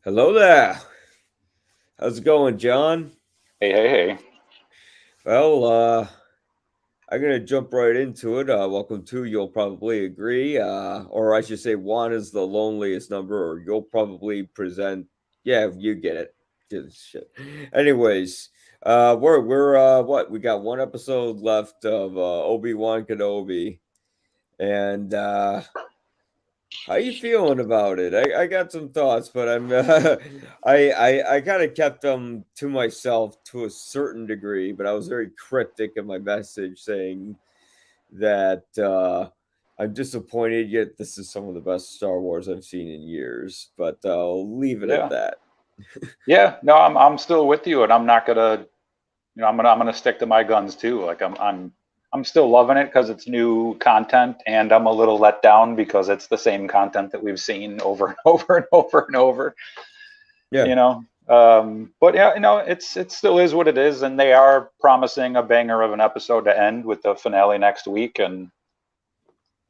Hello there. How's it going, John? Hey, hey, hey. Well, I'm gonna jump right into it. Welcome to You'll Probably Agree, or I should say, Juan is the loneliest number, or you'll probably present. Yeah, you get it. Just shit. Anyways, we're what we got one episode left of Obi-Wan Kenobi, and how you feeling about it? I got some thoughts, but I'm I kind of kept them to myself to a certain degree, but I was very cryptic in my message saying that I'm disappointed. Yet this is some of the best Star Wars I've seen in years. But I'll leave it at Yeah, that. yeah. No, I'm still with you, and I'm not gonna, I'm gonna stick to my guns too. Like I'm still loving it because it's new content, and I'm a little let down because it's the same content that we've seen over and over and over and over. Yeah. You know, but yeah, it still is what it is, and they are promising a banger of an episode to end with the finale next week, and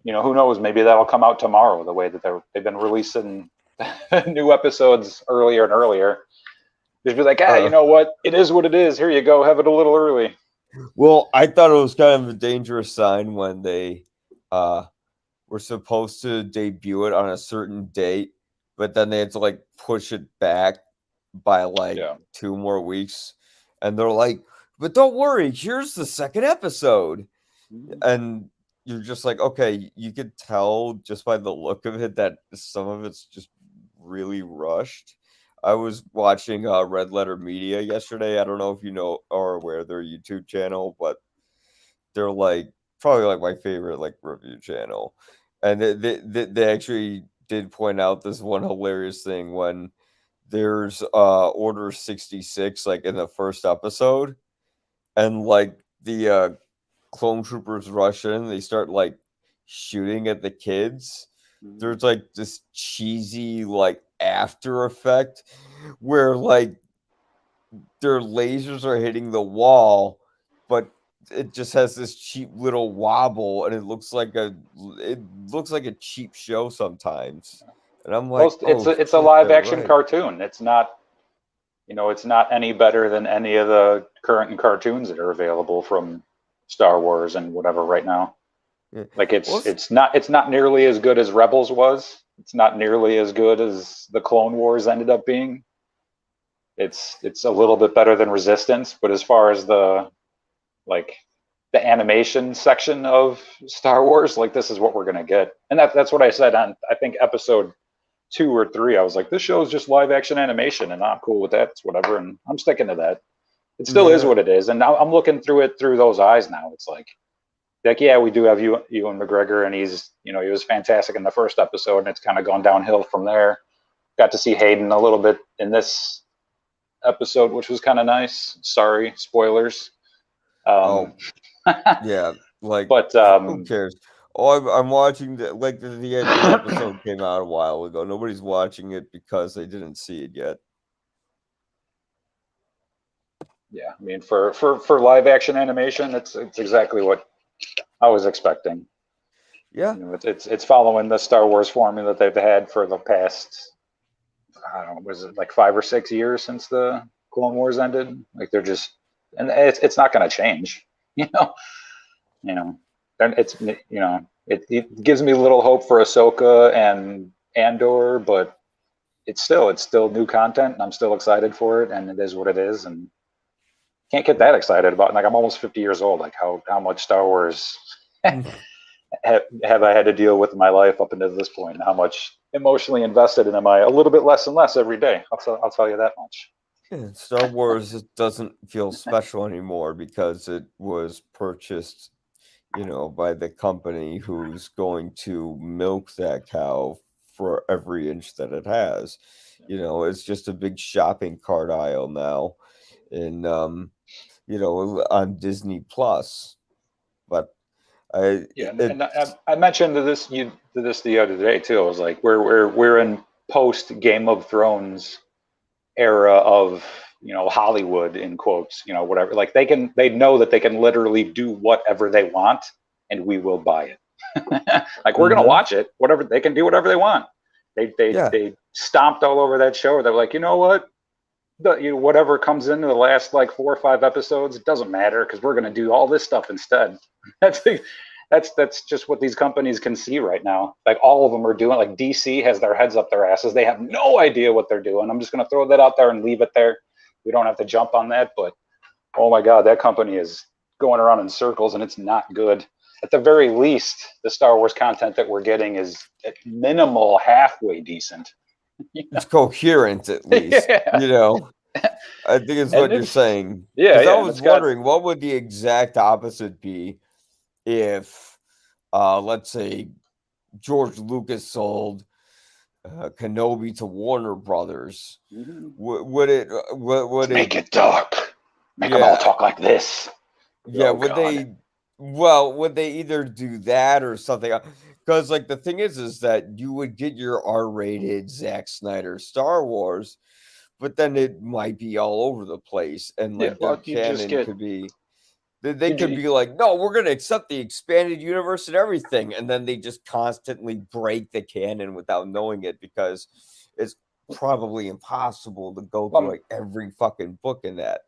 who knows? Maybe that'll come out tomorrow. The way that they've been releasing new episodes earlier and earlier. Just be like, you Uh, know what? It is what it is. Here you go. Have it a little early. well, I thought it was kind of a dangerous sign when they uh, were supposed to debut it on a certain date, but then they had to like push it back by like Yeah. 2 more weeks. And they're like, but don't worry, here's the second episode. Mhm. And you're just like, okay, you could tell just by the look of it that some of it's just really rushed. I was watching Red Letter Media yesterday. I don't know if you know or aware of their YouTube channel, but they're like probably like my favorite like review channel, and they actually did point out this one hilarious thing when there's Order 66 like in the first episode, and like the clone troopers rush in, they start like shooting at the kids. Mhm. There's like this cheesy like after effect where like their lasers are hitting the wall, but it just has this cheap little wobble, and it looks like a cheap show sometimes. And I'm Well, like, it's oh a shit, live they're action right. cartoon. It's not any better than any of the current cartoons that are available from Star Wars and whatever right now. Yeah. Like Well, it's not nearly as good as Rebels was. It's not nearly as good as the Clone Wars ended up being. It's a little bit better than Resistance, but as far as like the animation section of Star Wars, like this is what we're gonna get, and that's what I said on I think episode 2 or 3. I was like, this show is just live action animation, and I'm cool with that. It's whatever, and I'm sticking to that. It still is yeah. what it is, and now I'm looking through it through those eyes now. It's like yeah, we do have Ewan McGregor, and he was fantastic in the first episode, and it's kind of gone downhill from there. Got to see Hayden a little bit in this episode, which was kind of nice. Sorry, spoilers. Um, Oh, yeah. Like, but who cares? Oh, I'm watching the episode came out a while ago. Nobody's watching it because they didn't see it yet. yeah, I mean, for live action animation, it's exactly what I was expecting. Yeah. It's following the Star Wars formula that they've had for the past, I don't know, was it like 5 or 6 years since the Clone Wars ended? Like they're just, and it's not going to change, you know, you know, and it gives me a little hope for Ahsoka and Andor, but it's still new content, and I'm still excited for it, and it is what it is, and can't get that excited about. Like I'm almost 50 years old. Like how much Star Wars have I had to deal with in my life up until this point, and how much emotionally invested in am I? A little bit less and less every day. I'll tell you that much. Yeah, Star Wars just doesn't feel special anymore because it was purchased, by the company who's going to milk that cow for every inch that it has. It's just a big shopping cart aisle now, in on Disney Plus. But I Yeah, and it I mentioned this the other day too. I was like, we're in post Game of Thrones era of Hollywood in quotes, whatever. Like they know that they can literally do whatever they want, and we will buy it. Like we're gonna mhm, watch it, whatever they can do, whatever they want. They they yeah, they stomped all over that show. They're like, you know what? Whatever comes into the last like 4 or 5 episodes, it doesn't matter because we're going to do all this stuff instead. That's just what these companies can see right now. Like all of them are doing. Like DC has their heads up their asses. They have no idea what they're doing. I'm just going to throw that out there and leave it there. We don't have to jump on that. But oh my God, that company is going around in circles and it's not good. At the very least, the Star Wars content that we're getting is at minimal halfway decent. It's coherent at least. Yeah. You know, I think it's what you're saying. Yeah, Because yeah. I was wondering what would the exact opposite be if, let's say, George Lucas sold Kenobi to Warner Brothers. Mm-hmm. Would it? Would make it dark? Make them all talk like this. Yeah. Would they? Well, would they either do that or something? Because like the thing is that you would get your R-rated Zack Snyder Star Wars, but then it might be all over the place, and like their canon could be. They could be like, no, we're going to accept the expanded universe and everything. And then they just constantly break the canon without knowing it because it's probably impossible to go through like every fucking book in that.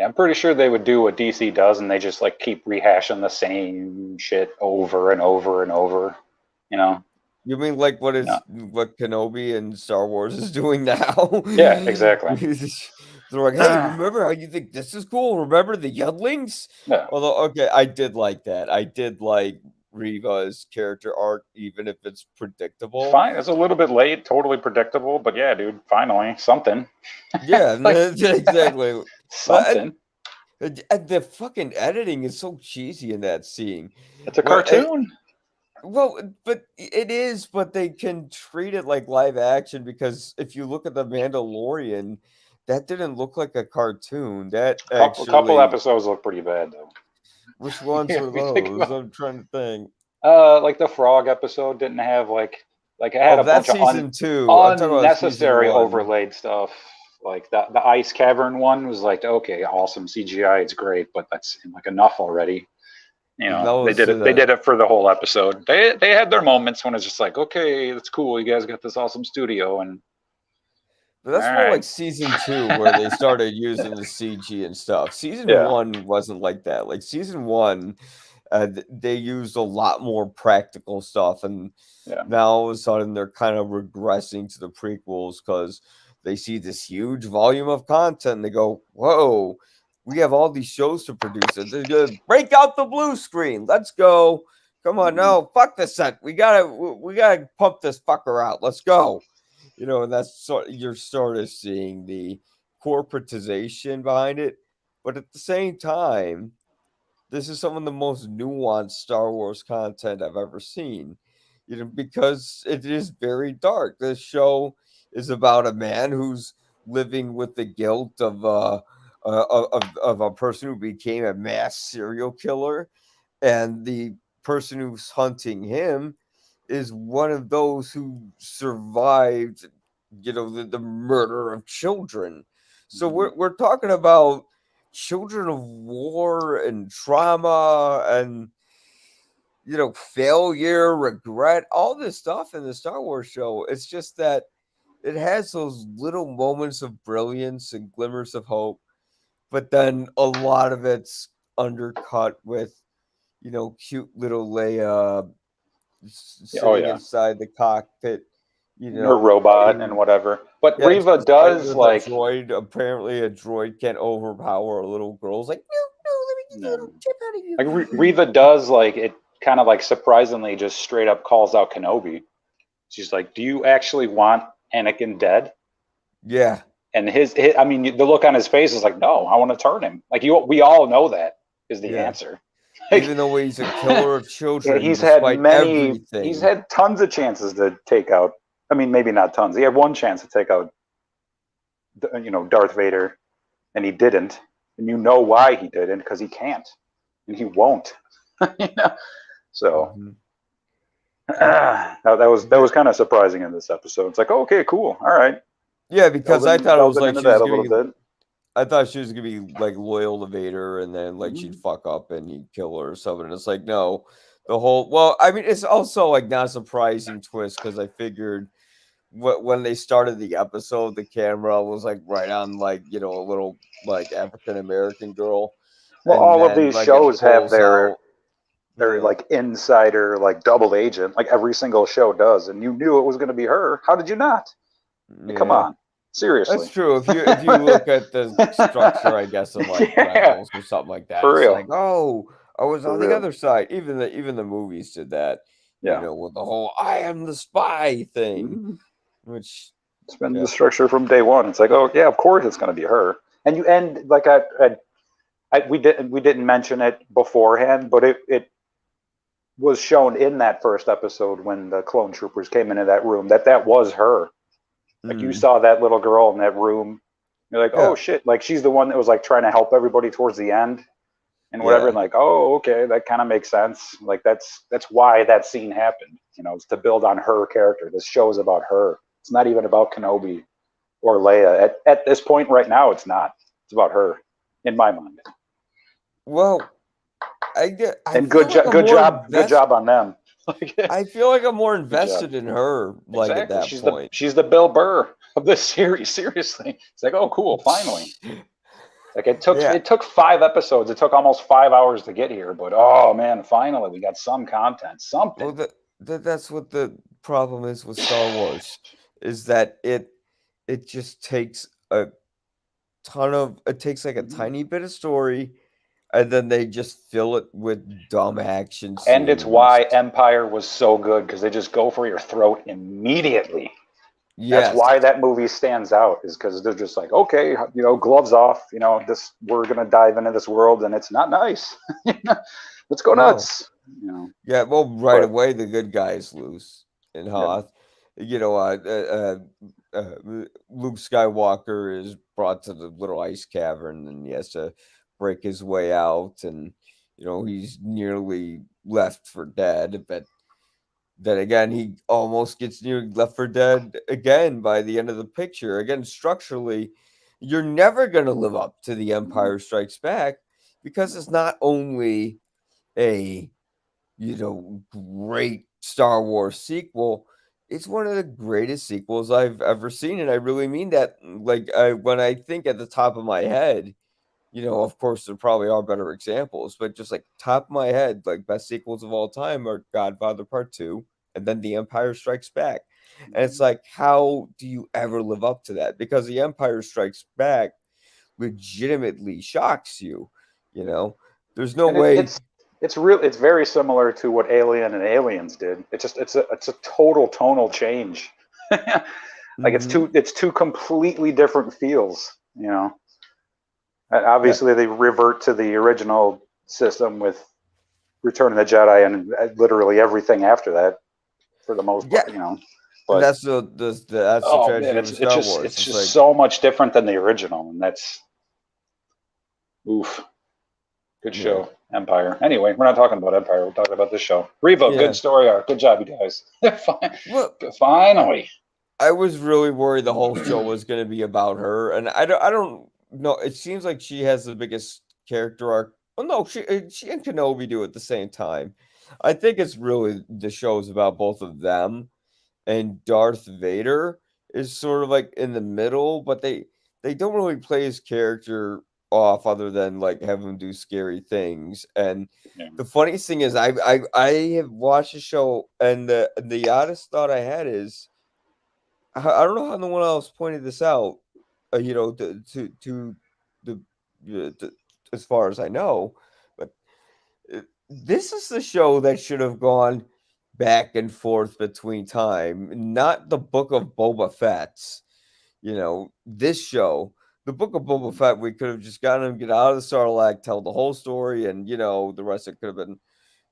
Yeah, I'm pretty sure they would do what DC does and they just like keep rehashing the same shit over and over and over, you know? You mean like what Kenobi and Star Wars is doing now? Yeah, exactly. They're like, hey, remember how you think this is cool? Remember the younglings? Yeah. Although, okay, I did like that. I did like Reva's character arc, even if it's predictable. Fine, it's a little bit late, totally predictable, but yeah, dude, finally, something. Yeah, like, exactly. Something. And the fucking editing is so cheesy in that scene. It's a cartoon. But it is, but they can treat it like live action because if you look at The Mandalorian, that didn't look like a cartoon. That a couple episodes look pretty bad though. Which ones were those? I'm trying to think. Like the frog episode didn't have like it had a bunch of unnecessary overlaid stuff. Like the ice cavern one was like, okay, awesome CGI, it's great, but that's like enough already. You know, they did it for the whole episode. They had their moments when it's just like, okay, that's cool. You guys got this awesome studio, and but that's more like season 2 where they started using the CG and stuff. Season 1 wasn't like that. Like season 1, they used a lot more practical stuff, and now all of a sudden they're kind of regressing to the prequels because they see this huge volume of content. And they go, whoa, we have all these shows to produce. And they're gonna break out the blue screen. Let's go. Come on, no, fuck the set. We gotta pump this fucker out. Let's go. You know, and that's you're sort of seeing the corporatization behind it. But at the same time, this is some of the most nuanced Star Wars content I've ever seen. You know, because it is very dark. This show is about a man who's living with the guilt of a person who became a mass serial killer, and the person who's hunting him is one of those who survived, you know, the murder of children. So we're talking about children of war and trauma and, you know, failure, regret, all this stuff in the Star Wars show. It's just that it has those little moments of brilliance and glimmers of hope, but then a lot of it's undercut with, you know, cute little Leia sitting inside the cockpit, you know, her robot and whatever. But Reva does like droid. Apparently, a droid can't overpower a little girl's like, no, let me get the little chip out of you. Like Reva does like it, kind of like surprisingly just straight up calls out Kenobi. She's like, "Do you actually want Anakin dead?" Yeah. And his I mean, the look on his face is like, "No, I want to turn him." Like we all know that is the answer. Even though he's a killer of children, he's had tons of chances to take out. I mean, maybe not tons. He had one chance to take out, you know, Darth Vader, and he didn't. And you know why he didn't, because he can't, and he won't. You know? So that was kind of surprising in this episode. It's like, okay, cool, all right. Yeah, because I thought it was like I thought she was gonna be like loyal to Vader, and then like she'd fuck up and he'd kill her or something. And it's like, no, the whole. Well, I mean, it's also like not a surprising twist because I figured when they started the episode, the camera was like right on like a little like African American girl, Well, and all of then these like it shows have pulls their out. Yeah, like insider, like double agent, like every single show does, and you knew it was going to be her. How did you not? Like, come yeah, on, seriously. that's true. If you look at the structure, I guess of like Yeah, Rebels or something like that, for it's like, real, oh, I was for on the real. other side. Even the movies did that, Yeah. with the whole "I am the spy" thing, Mhm. which It's been yeah. the structure from day one. It's like, oh yeah, of course it's going to be her. And you end like we didn't mention it beforehand, but it was shown in that first episode when the clone troopers came into that room that was her. Like you Mm, saw that little girl in that room. You're like, oh yeah, shit! Like she's the one that was like trying to help everybody towards the end and whatever. yeah. And like, oh okay, that kind of makes sense. Like that's why that scene happened. It's to build on her character. This show is about her. It's not even about Kenobi or Leia. At this point right now, it's not. It's about her, in my mind. Well, I And feel like I'm more good invested. job on them. I feel like I'm more Good job. invested in her, like at Exactly. that point. She's the Bill Burr of this series. Seriously, it's like, oh, cool, finally. Like Yeah. it took 5 episodes. It took almost 5 hours to get here, but oh man, finally we got some content, Well, something. that's what the problem is with Star Wars, is that it just takes it takes like a Mhm. tiny bit of story, and then they just fill it with dumb action And it's scenes. why Empire was so good because they just go for your throat immediately. That's Yes. why that movie stands out is because they're just like, okay, gloves off. This we're gonna dive into this world, and it's not nice. Let's go No. nuts. Yeah, well, right But away the good guys lose in yeah, Hoth. You know, Luke Skywalker is brought to the little ice cavern, and he has to break his way out, and he's nearly left for dead. But then again, he almost gets nearly left for dead again by the end of the picture. Again, structurally, you're never going to live up to The Empire Strikes Back because it's not only a great Star Wars sequel. It's one of the greatest sequels I've ever seen, and I really mean that. Like, when I think at the top of my head, of course, there probably are better examples, but just like top of my head, like best sequels of all time are Godfather Part Two, and then The Empire Strikes Back. And it's like, how do you ever live up to that? Because The Empire Strikes Back legitimately shocks you. You know, there's no and it, way. it's real. It's very similar to what Alien and Aliens did. It's a total tonal change. Like Mhm. it's two completely different feels. Yeah, Obviously they revert to the original system with Return of the Jedi and literally everything after that for the most yeah, part. and But that's the oh man, tragedy of it's Star just Wars. it's It's just like, so much different than the original, and that's oof. Good yeah, show, Empire. Anyway, we're not talking about Empire. We're talking about this show. Reva, good yeah. story arc. Good job, you guys. Well, Finally. I was really worried the whole show was going to be about her, and I don't know. It seems like she has the biggest character arc. Oh no, she and Kenobi do at the same time. I think it's really the show's about both of them, and Darth Vader is sort of like in the middle, but they don't really play his character off other than like have him do scary things. And Yeah. the funniest thing is I have watched the show, and the oddest thought I had is I don't know how no one else pointed this out, to the to, as far as I know, but this is the show that should have gone back and forth between time, not the Book of Boba Fett's. This show, the Book of Boba Fett, we could have just gotten him get out of the Sarlacc, tell the whole story, and the rest of it could have been.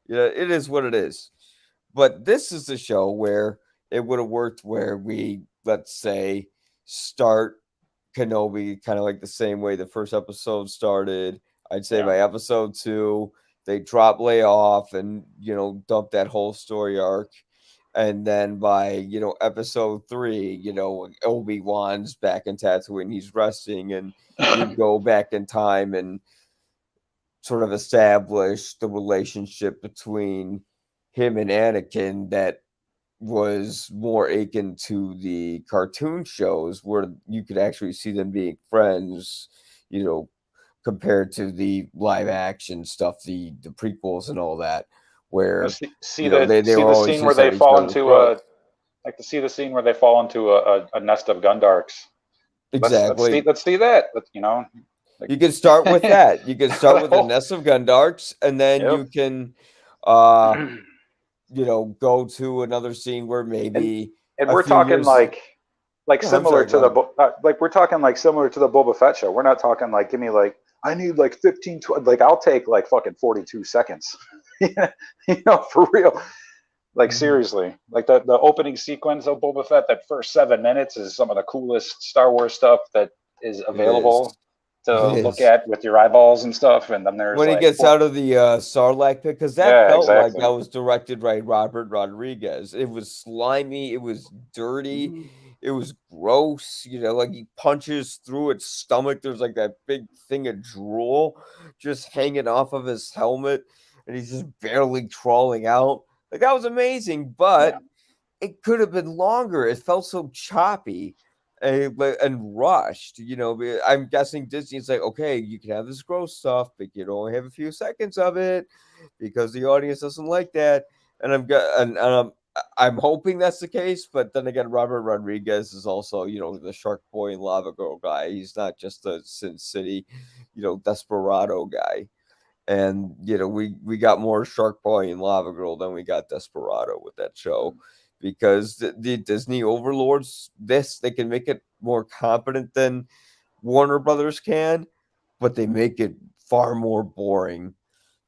Yeah, it is what it is. But this is the show where it would have worked, where we, let's say, start Kenobi kind of like the same way the first episode started. I'd say Yeah. by episode two, they drop lay off and dump that whole story arc. And then by episode three, Obi-Wan's back in Tatooine, he's resting, and you go back in time and sort of establish the relationship between him and Anakin that was more akin to the cartoon shows where you could actually see them being friends, you know, compared to the live action stuff, the prequels and all that, You where see, they see were the always scene where just they at each fall other's into throats. like to see the scene where they fall into a nest of Gundarks. Exactly. Let's see that. You know, like You can start with that. You can start with the oh, nest of Gundarks, and then yep. you can, uh, go to another scene where and maybe and a we're few talking years. like Yeah, I'm similar sorry. to Go the ahead. like we're talking like similar to the Boba Fett show. We're not talking like give me like I need like 15 like I'll take like fucking 42 seconds. You know, for real. Like Mhm. seriously, like the opening sequence of Boba Fett, that first 7 minutes is some of the coolest Star Wars stuff that is It is. available It to look is. at with your eyeballs and stuff. And then there's When he like, gets out of the Sarlacc pit, because that yeah, felt like exactly. that was directed by Robert Rodriguez. It was slimy, it was dirty, Mhm. it was gross. Like he punches through its stomach. There's like that big thing of drool just hanging off of his helmet, and he's just barely crawling out. Like that was amazing, Yeah, but it could have been longer. It felt so choppy and rushed. I'm guessing Disney's like, okay, you can have this gross stuff, but you can only have a few seconds of it because the audience doesn't like that. And I'm hoping that's the case. But then again, Robert Rodriguez is also, the Shark Boy and Lava Girl guy. He's not just a Sin City, desperado guy. And we got more Shark Boy and Lava Girl than we got Desperado with that show, because the Disney overlords, they can make it more competent than Warner Brothers can, but they make it far more boring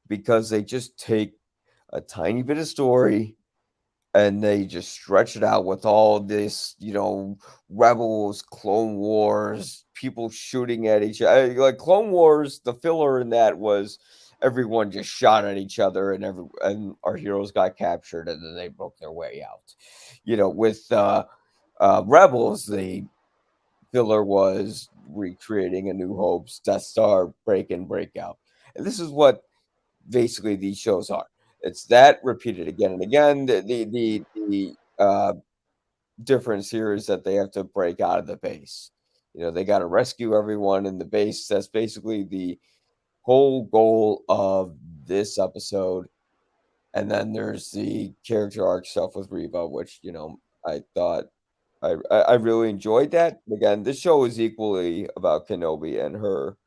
because they just take a tiny bit of story and they just stretch it out with all this, rebels, Clone Wars, people shooting at each other. Like Clone Wars, the filler in that was everyone just shot at each other, and our heroes got captured, and then they broke their way out. With Rebels, the filler was recreating A New Hope's Death Star break and breakout, and this is what basically these shows are. It's that repeated again and again. The difference here is that they have to break out of the base. They got to rescue everyone in the base. That's basically the whole goal of this episode. And then there's the character arc stuff with Reva, which I thought I really enjoyed that. Again, this show is equally about Kenobi and her.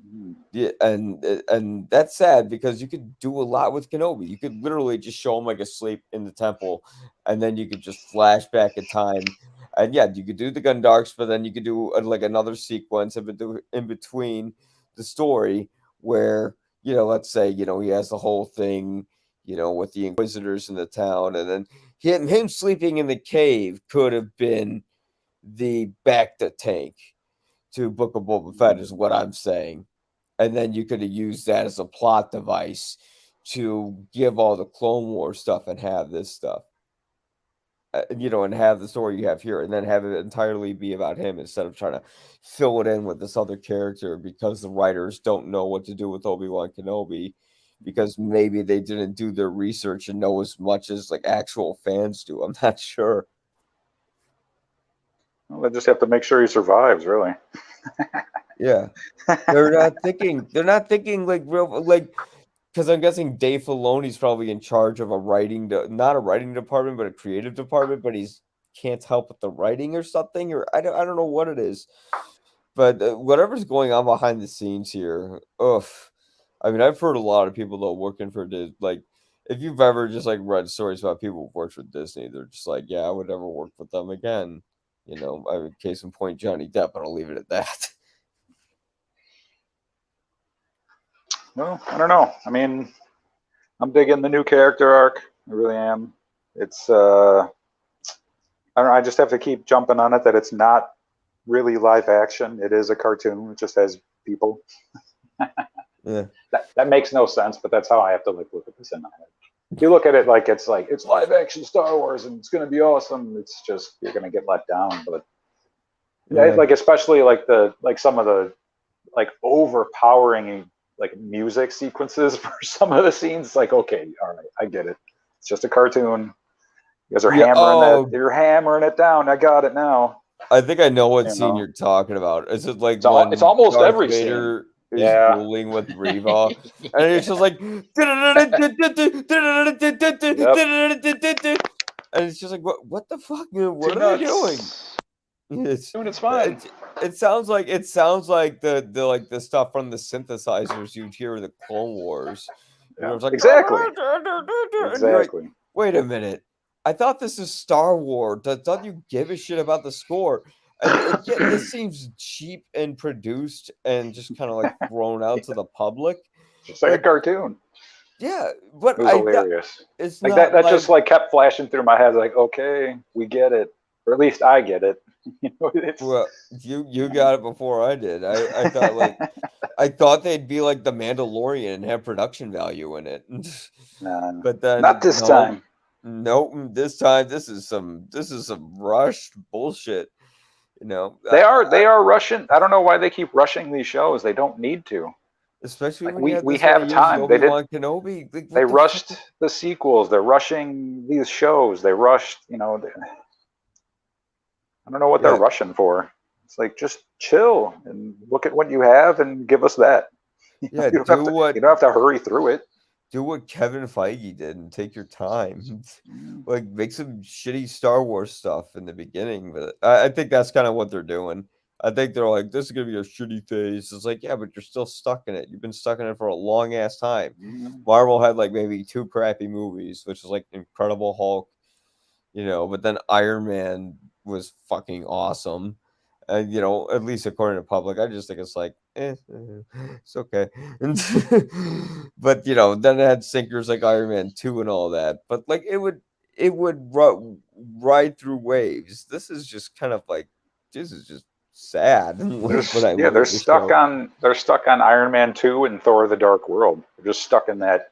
mhm. Yeah, and that's sad because you could do a lot with Kenobi. You could literally just show him like asleep in the temple, and then you could just flash back in time. And yeah, you could do the Gundarks, but then you could do like another sequence in between the story where let's say he has the whole thing with the Inquisitors in the town, and then him sleeping in the cave could have been the back to tank to Book of Boba Fett, is what I'm saying. And then you could have used that as a plot device to give all the Clone War stuff and have this stuff, and have the story you have here, and then have it entirely be about him instead of trying to fill it in with this other character because the writers don't know what to do with Obi-Wan Kenobi because maybe they didn't do their research and know as much as like actual fans do. I'm not sure. Well, they just have to make sure he survives, really. Yeah. They're not thinking like real like because I'm guessing Dave Filoni's probably in charge of not a writing department, but a creative department, but he's can't help with the writing or something, or I don't know what it is. But whatever's going on behind the scenes here, ugh. I mean, I've heard a lot of people though working for like, if you've ever just like read stories about people who've worked with Disney, they're just like, yeah, I would never work with them again. I mean, case in point, Johnny Depp, but I'll leave it at that. Well, I don't know. I mean, I'm digging the new character arc. I really am. It's I don't know. I just have to keep jumping on it that it's not really live action. It is a cartoon. It just has people. Yeah. That makes no sense, but that's how I have to look at this in my head. If you look at it like it's live action Star Wars and it's going to be awesome, it's just you're going to get let down. But yeah, Yeah. like especially like some of the like overpowering like music sequences for some of the scenes. Like okay, all right, I get it. It's just a cartoon. You guys are Yeah. hammering Oh, that. You're hammering it down. I got it now. I think I know what You scene know, you're talking about. Is it like it's when almost Darth every scene. Vader is Yeah. dueling with Reva, and it's just like, and Yep. it's just like, what the fuck? What Too are they doing? nuts. It's Dude, it's fun. it sounds like the like the stuff from the synthesizers you'd hear in the Clone Wars. You know, Yeah. it's like, Exactly. and you're like, Exactly. wait a minute. I thought this is Star Wars. Don't you give a shit about the score? And yet this seems cheap and produced and just kind of like thrown out to the public. Just like a But cartoon. yeah, but It was hilarious. it's Like not that like, just like kept flashing through my head. Like, okay, we get it, or at least I get it. You know, it's well, you got it before I did. I thought like I thought they'd be like the Mandalorian and have production value in it. nah, But then not this no, time. nope. This time this is some rushed bullshit. You know, They are rushing. I don't know why they keep rushing these shows. They don't need to. especially Like when you have we this many have years of time. They did. Obi-Wan Kenobi. Like, They what the fuck? rushed the sequels. They're rushing these shows. They rushed. You know, I don't know what they're Yeah, rushing for. It's like just chill and look at what you have and give us that. You know, yeah. Do you don't have to hurry through it. Kevin Feige did and take your time. Yeah. Like make some shitty Star Wars stuff in the beginning, but I think that's kind of what they're doing. I think they're like, this is gonna be a shitty phase. It's like, yeah, but you're still stuck in it. You've been stuck in it for a long ass time. Marvel had like maybe two crappy movies, which is like Incredible Hulk, you know, but then Iron Man was fucking awesome. And you know, at least according to public, I just think it's like, it's okay. And but you know, then it had sinkers like Iron Man 2 and all that. But like it would ride through waves. This is just kind of like this is just sad when I look at the show. They're stuck on Iron Man 2 and Thor the Dark World. They're just stuck in that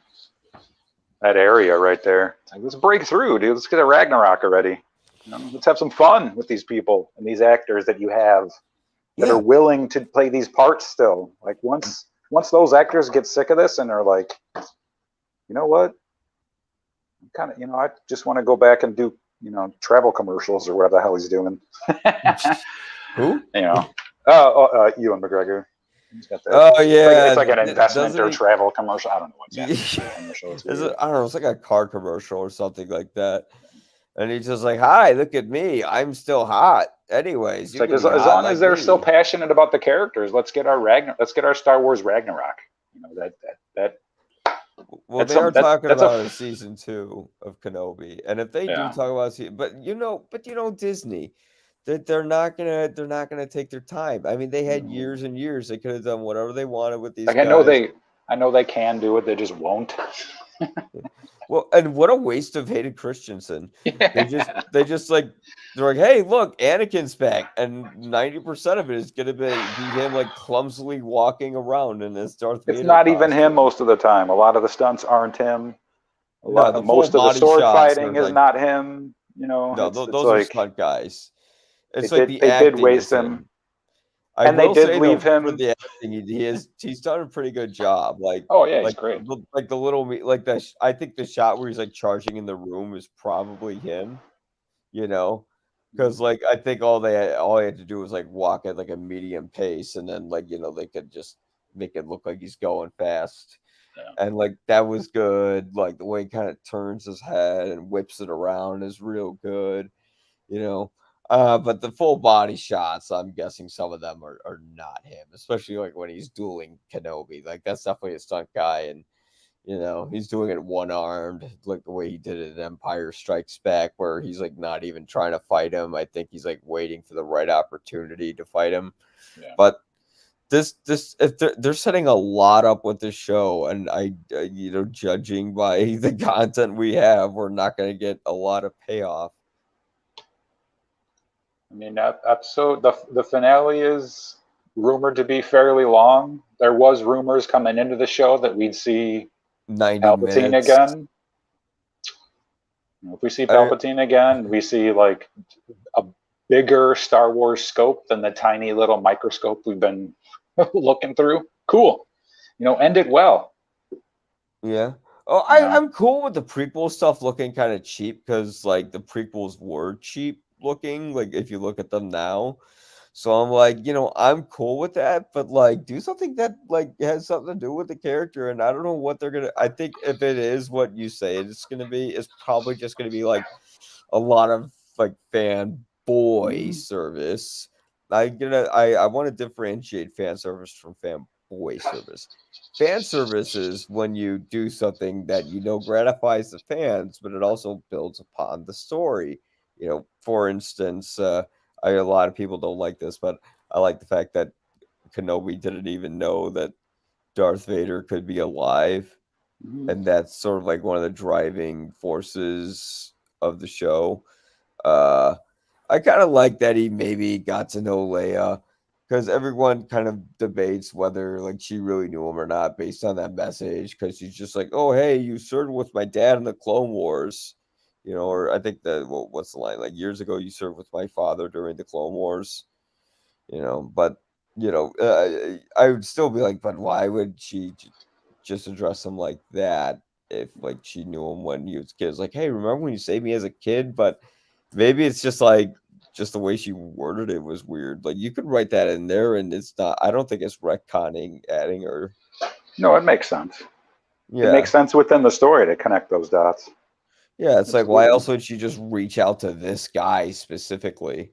area right there. It's like, let's break through, dude. Let's get a Ragnarok already. You know, let's have some fun with these people and these actors that you have that are Yeah. willing to play these parts still. Like once those actors get sick of this and are like, you know what? I'm kind of, I just want to go back and do, travel commercials or whatever the hell he's doing. Who? Ewan McGregor. He's got that. Oh yeah, It's like an investment doesn't or he? travel commercial. I don't know Yeah. exactly what commercial it's Is weird. it, I don't know. It's like a car commercial or something like that. And he's just like, "Hi, look at me. I'm still hot. Anyways, It's you like can as be hot long as like they're still me." passionate about the characters, let's get our Star Wars Ragnarok. You know that Well, that's they are some talking that's a about a season 2 of Kenobi, and if they do yeah. talk about but Disney, they're not gonna take their time. I mean, they had years and years. They could have done whatever they wanted with these Like guys. I know they can do it. They just won't. Well, and what a waste of Hayden Christensen. Yeah. They just like they're like, hey, look, Anakin's back, and 90% of it is gonna be him like clumsily walking around in this Darth It's Vader not even him costume. most of the time. A lot of the stunts aren't him. No, the full Most of the body sword shots are fighting is like not him. no, It's those are like stunt guys. It's like the they did acting waste is him, him. I and they will did say leave though, for him. the acting, he's done a pretty good job. Oh yeah, he's great. Like the little like that. I think the shot where he's like charging in the room is probably him. You know, because like I think all he had to do was like walk at like a medium pace, and then like they could just make it look like he's going fast. Yeah. And like that was good. Like the way he kind of turns his head and whips it around is real good. You know. But the full body shots, I'm guessing some of them are not him, especially like when he's dueling Kenobi. Like that's definitely a stunt guy, and he's doing it one armed, like the way he did it in Empire Strikes Back, where he's like not even trying to fight him. I think he's like waiting for the right opportunity to fight him. Yeah. But this if they're setting a lot up with this show, and judging by the content we have, we're not going to get a lot of payoff. I mean, that episode, the finale is rumored to be fairly long. There was rumors coming into the show that we'd see 90 Palpatine minutes. again. If we see Palpatine again, we see like a bigger Star Wars scope than the tiny little microscope we've been looking through. Cool. End it well. Yeah. Oh, You know. I'm cool with the prequel stuff looking kind of cheap because like the prequels were cheap looking, like if you look at them now. So I'm like, I'm cool with that, but like do something that like has something to do with the character. And I don't know what they're gonna I think if it is what you say it's gonna be, it's probably just gonna be like a lot of like fan boy Mhm. service. I want to differentiate fan service from fan boy service. Fan service is when you do something that gratifies the fans, but it also builds upon the story. For instance, a lot of people don't like this, but I like the fact that Kenobi didn't even know that Darth Vader could be alive, Mhm. and that's sort of like one of the driving forces of the show. Uh, I kind of like that he maybe got to know Leia because everyone kind of debates whether like she really knew him or not based on that message. Because she's just like, "Oh, hey, you served with my dad in the Clone Wars," or I think that what's the line? Like years ago, you served with my father during the Clone Wars. But I would still be like, but why would she just address him like that if like she knew him when he was a kid? It's like, hey, remember when you saved me as a kid? But maybe it's just like just the way she worded it was weird. Like you could write that in there, and it's not. I don't think it's retconning, adding or No, it makes sense. It yeah, makes sense within the story to connect those dots. yeah. It's like why Absolutely. else would she just reach out to this guy specifically?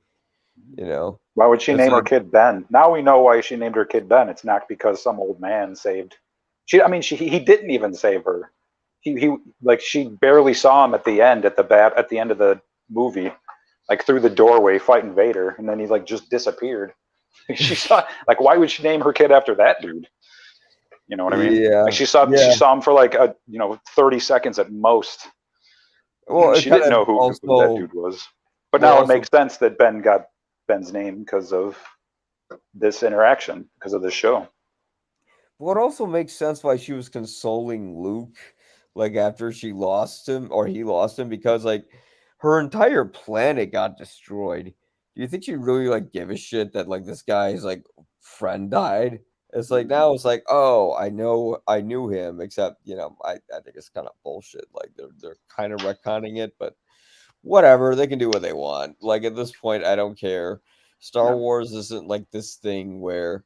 You know, Why would she it's name her like kid Ben? Now we know why she named her kid Ben. It's not because some old man saved. I mean, he didn't even save her. He like she barely saw him at the end at the end of the movie, like through the doorway fighting Vader, and then he like just disappeared. She saw like why would she name her kid after that dude? You know what I mean? Like yeah, she yeah. saw him for like 30 seconds at most. Well, it She kind didn't of know who that also dude was. But what now it also makes sense that Ben got Ben's name because of this interaction, because of this show. What also makes sense why she was consoling Luke, like after she lost him or he lost him, because like her entire planet got destroyed. Do you think she really like give a shit that like this guy's like friend died? It's like Mhm. now it's like, oh, I knew him, except I think it's kind of bullshit. Like they're kind of retconning it, but whatever, they can do what they want. Like at this point, I don't care. Star Yeah. Wars isn't like this thing where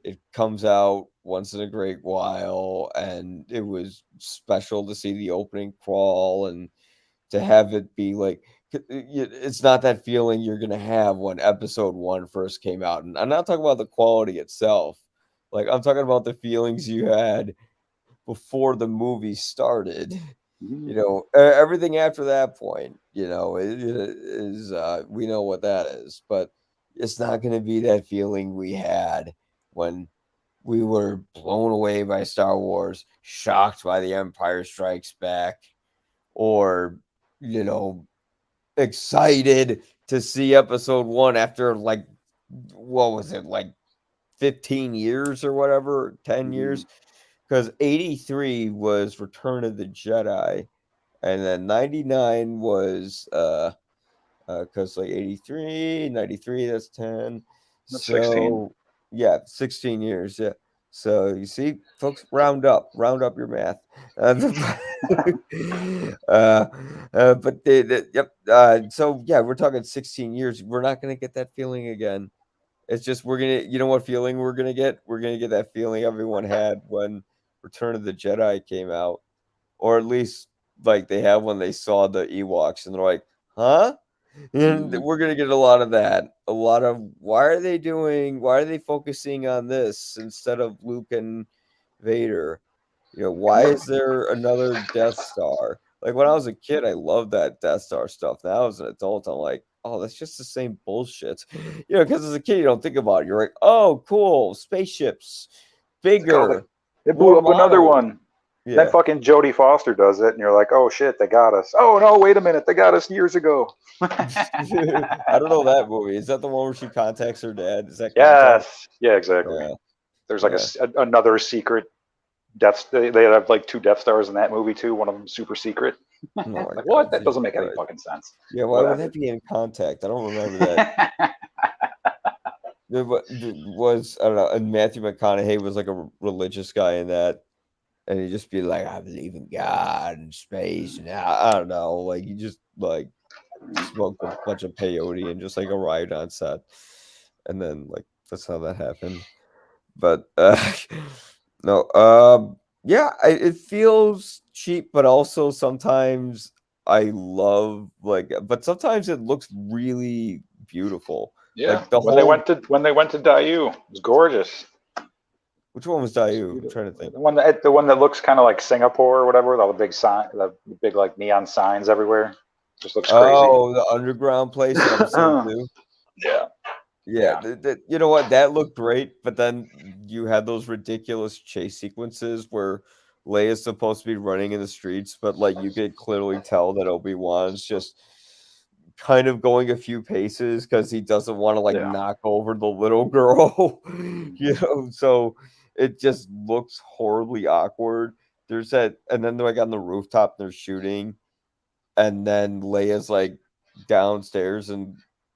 it comes out once in a great while and it was special to see the opening crawl and to have it be like it's not that feeling you're going to have when episode 1 first came out. And I'm not talking about the quality itself. Like I'm talking about the feelings you had before the movie started. Mhm. Everything after that point, it is we know what that is, but it's not going to be that feeling we had when we were blown away by Star Wars, shocked by the Empire Strikes Back, or you know, excited to see episode 1 after like what was it, like 15 years or whatever, 10 Mhm. years, because 83 was Return of the Jedi, and then 99 was because like 83, 93, that's 10. That's 16. So yeah, 16 years. Yeah. So you see, folks, round up your math. uh, but yep. So yeah, we're talking 16 years. We're not gonna get that feeling again. It's just we're gonna, what feeling we're gonna get? We're gonna get that feeling everyone had when Return of the Jedi came out, or at least like they have when they saw the Ewoks and they're like, huh? And Mhm. we're gonna get a lot of that. A lot of why are they focusing on this instead of Luke and Vader? Why is there another Death Star? Like when I was a kid, I loved that Death Star stuff. Now as an adult, I'm like, oh, that's just the same bullshit. Because as a kid, you don't think about it. You're like, oh, cool, spaceships, Oh, bigger, they blew more up another models. one. Then Yeah. fucking Jodie Foster does it, and you're like, oh shit, they got us. Oh no, wait a minute, they got us years ago. I don't know that movie. Is that the one where she contacts her dad? Is that Contact? Yes. Yeah, exactly. Yeah, There's like yeah. another secret Death. They have like two Death Stars in that movie too. One of them super secret. Oh my Like God, what? That Jesus doesn't make any Christ. fucking sense. Yeah, why would that Whatever. be in Contact? I don't remember that. There was I don't know, and Matthew McConaughey was like a religious guy in that. and he'd just be like, "I believe in God and space," and I don't know, like he just like smoked a bunch of peyote and just like arrived on set, and then like that's how that happened. But no, yeah, it feels cheap, but also sometimes I love like, but sometimes it looks really beautiful. Yeah, Like the whole, when they went to Dayu, it was gorgeous. which one was It's Dayu? I'm beautiful. trying to think. The one that looks kind of like Singapore or whatever, with all the big the big like neon signs everywhere. Just looks crazy. Oh, the underground place in episode 2. Yeah, Yeah, yeah, you know what? That looked great, but then you had those ridiculous chase sequences where Leia's supposed to be running in the streets, but like you could clearly tell that Obi-Wan's just kind of going a few paces because he doesn't want to like yeah. knock over the little girl, you know. So it just looks horribly awkward. There's that, and then they're like on the rooftop, they're shooting, and then Leia's like downstairs and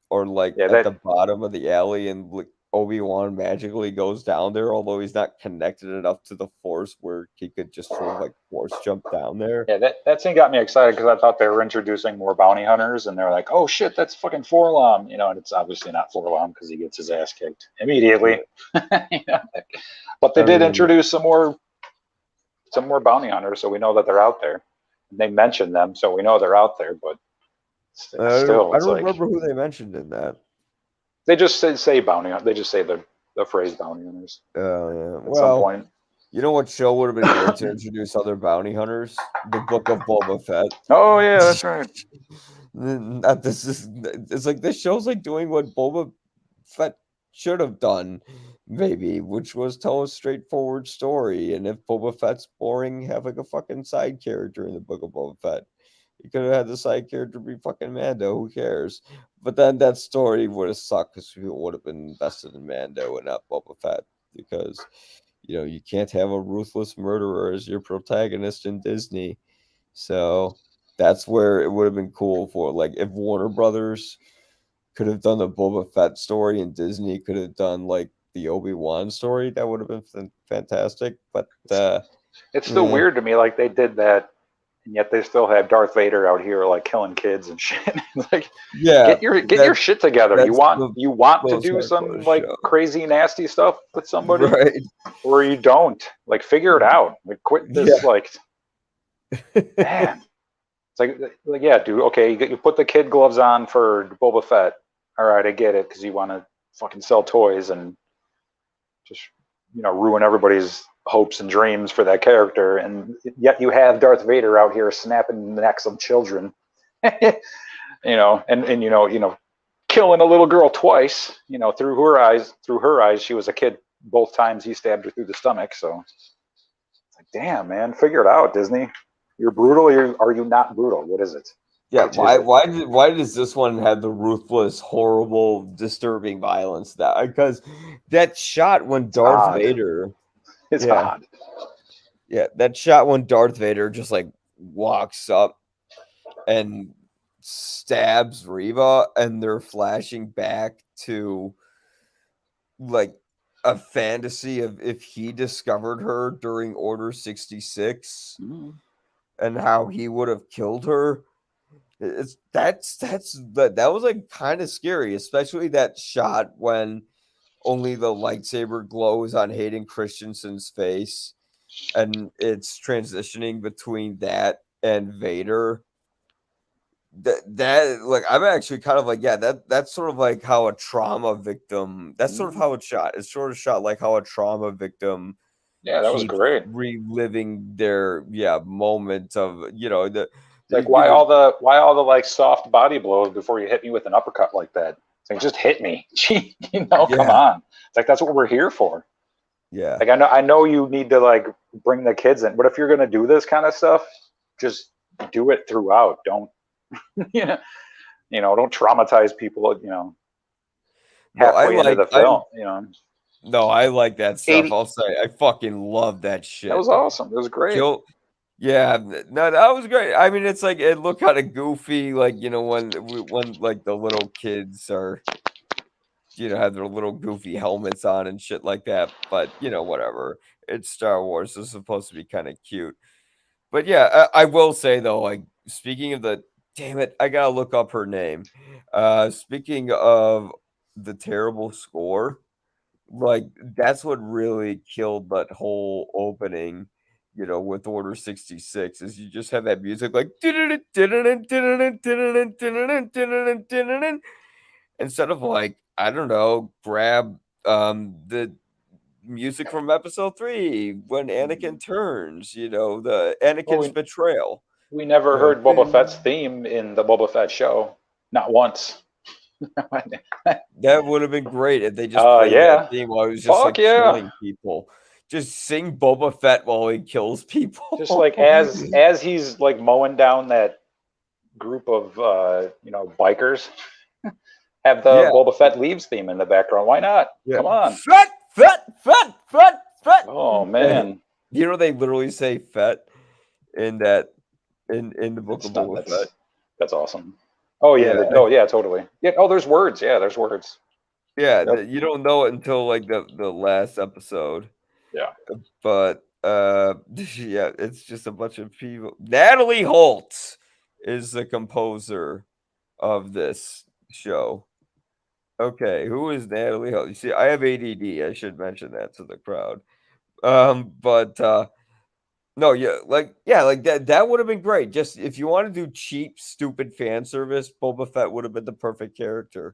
or like Yeah, at that the bottom of the alley, and like Obi-Wan magically goes down there, although he's not connected enough to the Force where he could just sort of like force jump down there. yeah, that scene got me excited because I thought they were introducing more bounty hunters, and they're like, "Oh shit, that's fucking Forlom," you know, and it's obviously not Forlom because he gets his ass kicked immediately. Yeah. You know? But they I did mean, introduce some more bounty hunters, so we know that they're out there. And they mentioned them, so we know they're out there. But still, I it's don't like remember who they mentioned in that. they just say bounty hunters. They just say the phrase bounty hunters Yeah. at some Well, point. you know what show would have been great to introduce other bounty hunters? The Book of Boba Fett. Oh yeah, that's right. Not this is it's like this show's like doing what Boba Fett should have done, maybe, which was tell a straightforward story. And if Boba Fett's boring, have like a fucking side character in the Book of Boba Fett. You could have had the side character be fucking Mando. Who cares? But then that story would have sucked because people would have been invested in Mando and not Boba Fett because you can't have a ruthless murderer as your protagonist in Disney. So that's where it would have been cool for like if Warner Brothers could have done the Boba Fett story and Disney could have done like the Obi-Wan story, that would have been fantastic. But It's still eh, weird to me, like they did that, and yet they still have Darth Vader out here like killing kids and shit. It's like, yeah, get your shit together. that's the You want to most do hardcore some like show. crazy nasty stuff with somebody, Right. or you don't. Like figure it out. Like quit this. Yeah. Like man, it's like yeah, dude. Okay, you put the kid gloves on for Boba Fett. All right, I get it because you want to fucking sell toys and just ruin everybody's hopes and dreams for that character, and yet you have Darth Vader out here snapping the necks of children, and killing a little girl twice, through her eyes. Through her eyes, she was a kid both times he stabbed her through the stomach. So it's like, damn, man, figure it out, Disney. You're brutal, or are you not brutal? What is it? Yeah, Which is it? why does this one have the ruthless, horrible, disturbing violence that because that shot when It's Darth odd. Vader It's yeah, odd. yeah, that shot when Darth Vader just like walks up and stabs Reva and they're flashing back to like a fantasy of if he discovered her during Order 66 Mm. and how he would have killed her. That was like kind of scary, especially that shot when only the lightsaber glows on Hayden Christensen's face, and it's transitioning between that and Vader. That like I'm actually kind of like that's sort of like how a trauma victim. That's sort of Mm. how it's shot. It's sort of shot like how a trauma victim Yeah, that was keeps great. reliving their moment of It's like you know why all the like soft body blows before you hit me with an uppercut like that? It's like just hit me. Gee, come yeah on. It's like that's what we're here for. yeah. Like I know you need to like bring the kids in, but if you're gonna do this kind of stuff, just do it throughout. Don't you know don't traumatize people, No, I halfway into like the I film, no, I like that stuff. 80 I'll say I fucking love that that was shit. awesome. It was great. Kill Yeah, no, that was great. I mean, it's like it looked kind of goofy, like when like the little kids are have their little goofy helmets on and shit like that. But whatever. It's Star Wars. It's supposed to be kind of cute. But yeah, I will say though, like speaking of the damn it, I gotta look up her name. Speaking of the terrible score, like that's what really killed that whole opening, with Order 66 is you just have that music like instead of like, I don't know, grab the music from episode 3 when Anakin turns, the Well, Anakin's betrayal. we never You know, heard Boba Fett's theme in the Boba Fett show, not once. that would have been great if they just played that Yeah, theme while he was just fuck like yeah. killing people. Just sing Boba Fett while he kills Just like people. as he's like mowing down that group of bikers, have the Yeah, Boba Fett leaves theme in the background. Why not? yeah. Come on. Fett, Fett, Fett, Fett, Fett. Oh And, man, they literally say Fett in that in the book that's of not Boba Fett. that's awesome. Oh yeah, Yeah, oh yeah, totally. Yeah. Oh, there's words. Yeah, there's words. yeah. Yep. You don't know it until like the last episode. Yeah. But yeah, it's just a bunch of people. Natalie Holt is the composer of this show. Okay, who is Natalie Holt? You see, I have ADD. I should mention that to the crowd. But no, like that would have been great. Just if you want to do cheap, stupid fan service, Boba Fett would have been the perfect character.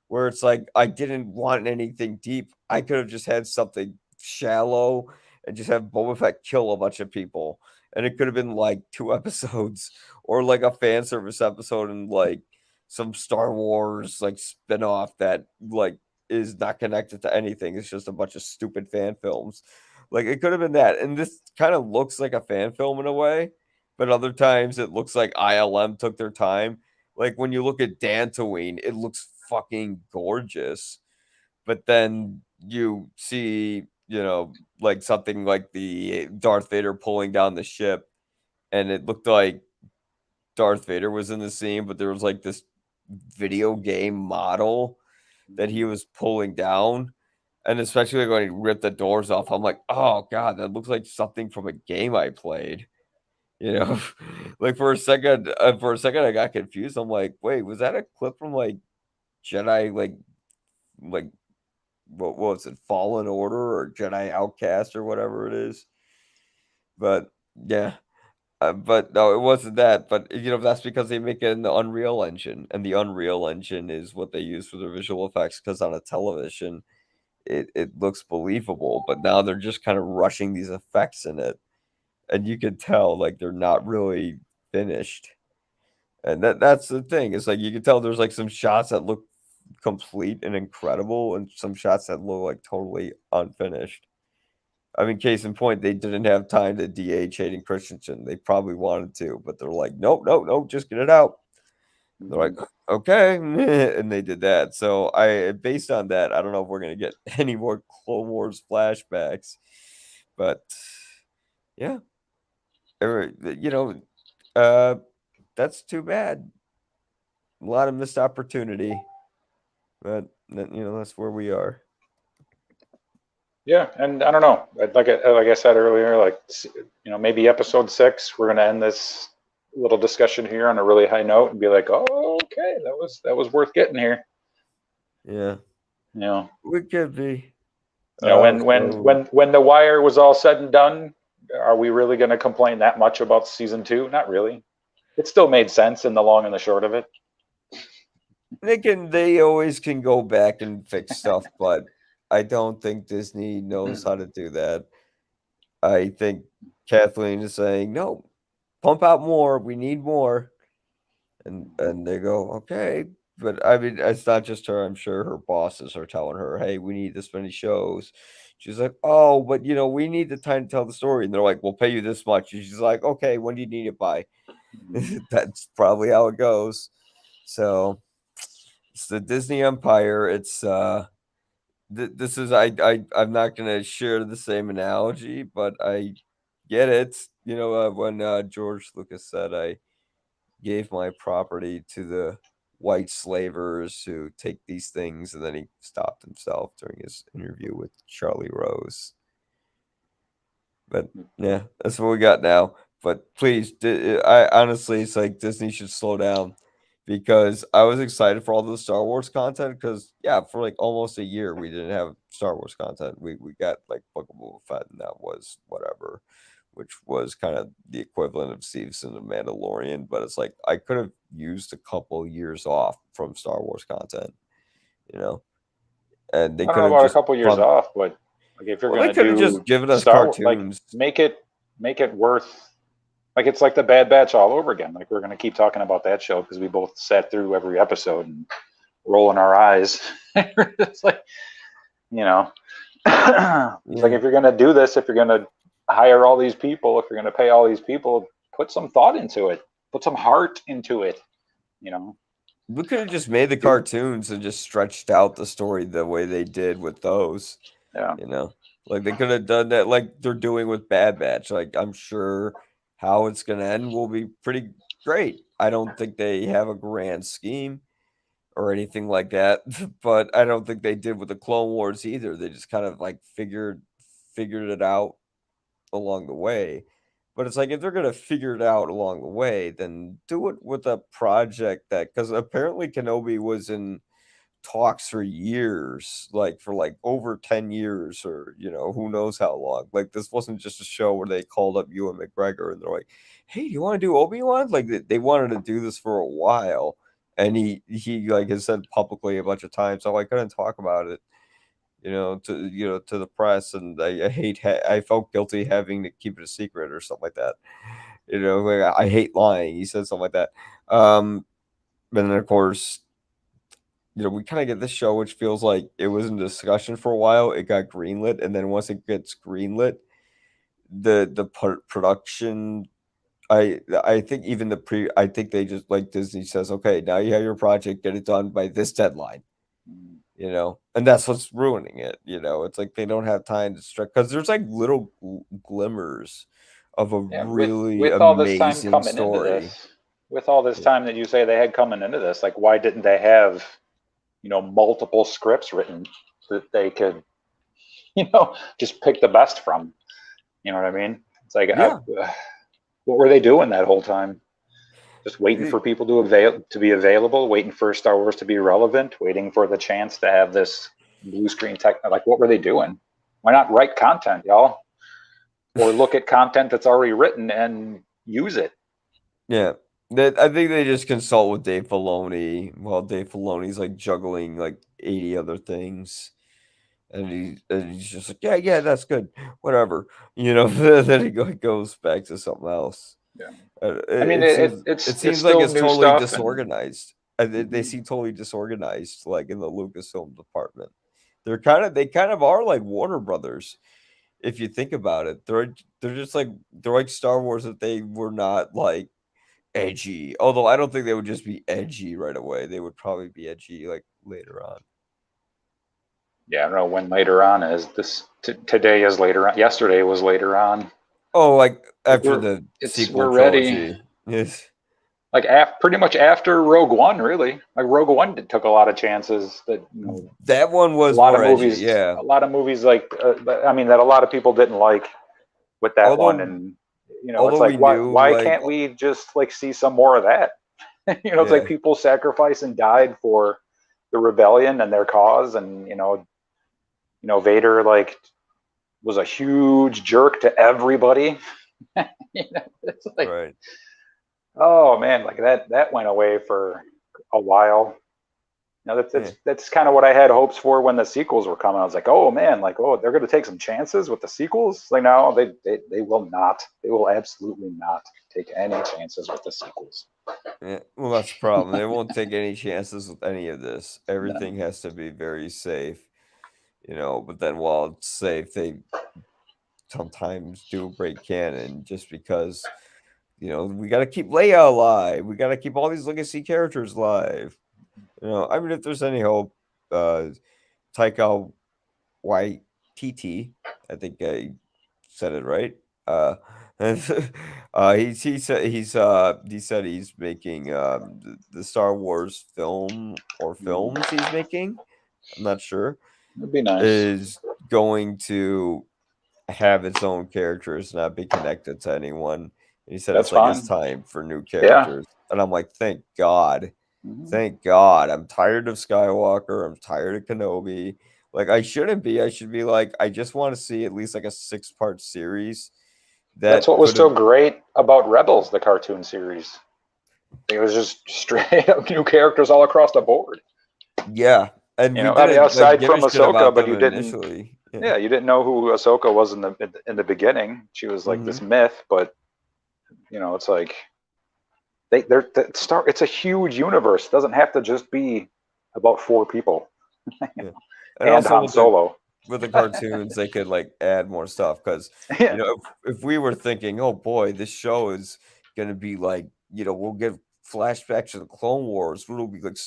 Where it's like I didn't want anything deep. I could have just had something shallow and just have Boba Fett kill a bunch of people. And it could have been like 2 episodes or like a fan service episode and like some Star Wars like spin-off that like is not connected to anything. It's just a bunch of stupid fan films. Like it could have been that. And this kind of looks like a fan film in a way, but other times it looks like ILM took their time. Like when you look at Dantooine, it looks fucking gorgeous. But then you see, like something like the Darth Vader pulling down the ship, and it looked like Darth Vader was in the scene, but there was like this video game model that he was pulling down. And especially like, when he ripped the doors off, I'm like, oh god, that looks like something from a game I played. You know, like for a second, I got confused. I'm like, wait, was that a clip from like Jedi, like what was it, Fallen Order or Jedi Outcast or whatever it is? But yeah, but no, it wasn't that. But that's because they make it in the Unreal Engine, and the Unreal Engine is what they use for their visual effects. Because on a television, it looks believable, but now they're just kind of rushing these effects in it, and you can tell like they're not really finished. And that's the thing. It's like you can tell there's like some shots that look complete and incredible, and some shots that look like totally unfinished. I mean, case in point, they didn't have time to DH Hayden Christensen. They probably wanted to, but they're like, nope, nope, nope, just get it out. They're like, okay, and they did that. So based on that, I don't know if we're gonna get any more Clone Wars flashbacks, but yeah, you know, uh, that's too bad. A lot of missed opportunity, but that's where we are. Yeah, and I don't know. Like I said earlier, like maybe episode 6, we're gonna end this little discussion here on a really high note and be like, oh, okay, that was worth getting here. Yeah, You know, it could be. So when the Wire was all said and done, are we really gonna complain that much about season 2? Not really. It still made sense in the long and the short of it. they always can go back and fix stuff, but I don't think Disney knows how to do that. I think Kathleen is saying, no, pump out more. We need more. And they go, okay. But I mean, it's not just her. I'm sure her bosses are telling her, hey, we need this many shows. She's like, oh, but we need the time to tell the story. And they're like, we'll pay you this much. And she's like, okay, when do you need it by? That's probably how it goes. So it's the Disney Empire. It's this is I'm not gonna share the same analogy, but I get it. When George Lucas said I gave my property to the white slavers who take these things, and then he stopped himself during his interview with Charlie Rose. But yeah, that's what we got now. But please, I honestly, it's like Disney should slow down because I was excited for all the Star Wars content. Because yeah, for like almost a year we didn't have Star Wars content. We got like Book of Boba Fett, and that was whatever, which was kind of the equivalent of Stevenson and Mandalorian. But it's like I could have used a couple years off from Star Wars content, you know, and they I don't could know have about a just couple years pumped. off, but like if you're Well, they gonna could have do just given us Star Wars, like cartoons. make it worth. Like it's like the Bad Batch all over again. Like we're gonna keep talking about that show because we both sat through every episode and rolling our eyes. It's like, you know, it's like Yeah. if you're gonna do this, if you're gonna hire all these people, if you're gonna pay all these people, put some thought into it, put some heart into it. You know, We could have just made the do cartoons and just stretched out the story the way they did with those, yeah. you know? Like they could have done that like they're doing with Bad Batch. Like I'm sure how it's gonna end will be pretty great. I don't think they have a grand scheme or anything like that, but I don't think they did with the Clone Wars either. They just kind of like figured it out along the way. But it's like if they're gonna figure it out along the way, then do it with a project that because apparently Kenobi was in talks for years, like for like over 10 years, or who knows how long. Like this wasn't just a show where they called up Ewan McGregor and they're like, "Hey, do you want to do Obi-Wan?" Like they wanted to do this for a while. And he like has said publicly a bunch of times, "Oh, I couldn't talk about it." To the press, and I hate I felt guilty having to keep it a secret or something like that. Like I hate lying. He said something like that. And then of course, we kind of get this show, which feels like it was in discussion for a while. It got greenlit, and then once it gets greenlit, the production. I think even I think they just like Disney says, okay, now you have your project, get it done by this deadline. And that's what's ruining it. It's like they don't have time to stretch because there's like little glimmers of a Yeah, really with all this time amazing coming into story. this, with all this Yeah. time that you say they had coming into this, like why didn't they have, multiple scripts written that they could, just pick the best from? You know what I mean? It's like, Yeah. what were they doing that whole time? Just waiting It- for people to be available, waiting for Star Wars to be relevant, waiting for the chance to have this blue screen tech. Like, what were they doing? Why not write content, y'all? Or look at content that's already written and use it. yeah. I think they just consult with Dave Filoni while Dave Filoni's like juggling like 80 other things. And he's just like, yeah, yeah, that's good. Whatever. Then he goes back to something else. Yeah. I It, mean, it seems it's it it's seems like still it's new totally stuff, and disorganized. They seem totally disorganized, like in the Lucasfilm department. They kind of are like Warner Brothers, if you think about it. They're like Star Wars if they were not like edgy. Although I don't think they would just be edgy right away. They would probably be edgy like later on. yeah, I don't know when later on is. Today is later on. Yesterday was later on. Oh, like Like after the we're sequel ready. trilogy. Yes. Like pretty much after Rogue One, really. Like Rogue One took a lot of chances that That one a was lot of more edgy, movies, yeah. like I mean that a lot of people didn't like with that one, Although and it's although we like why knew why like can't we just like see some more of that? It's like yeah. people sacrificed and died for the rebellion and their cause, and Vader like was a huge jerk to everybody. It's like, Right. oh man, like that went away for a while. Yeah. That's kind of what I had hopes for when the sequels were coming. I was like, oh man, like they're going to take some chances with the sequels. Like no, they will not. They will absolutely not take any chances with the sequels. Yeah. Well, that's the problem. They won't take any chances with any of this. No. Everything has to be very safe, but then while it's safe, they sometimes do break canon just because, we got to keep Leia alive. We got to keep all these legacy characters alive. I mean, if there's any hope, Taika Waititi, I think I said it right. He said he's making the Star Wars film or films he's making. I'm not sure. It'd be nice. Is going to have its own characters, not be connected to anyone. And he said That's it's like it's fine. time for new Yeah. characters, and I'm like, thank God, Mhm. thank God. I'm tired of Skywalker. I'm tired of Kenobi. Like I shouldn't be. I should be like I just want to see at least like a 6-part series That's that what was could so have. great about Rebels, the cartoon series. It was just straight up new characters all across the board. Yeah, and You we know, I mean, didn't like aside give from a shit Ahsoka, about but them you didn't. initially. Yeah. Yeah, you didn't know who Ahsoka was in the beginning. She was like Hmm. this myth, but it's like It's a huge universe. It doesn't have to just be about 4 people Yeah, and and also Han Solo. with the cartoons, they could like add more stuff because Yeah, if we were thinking, oh boy, this show is gonna be like we'll get flashbacks to the Clone Wars, it'll be like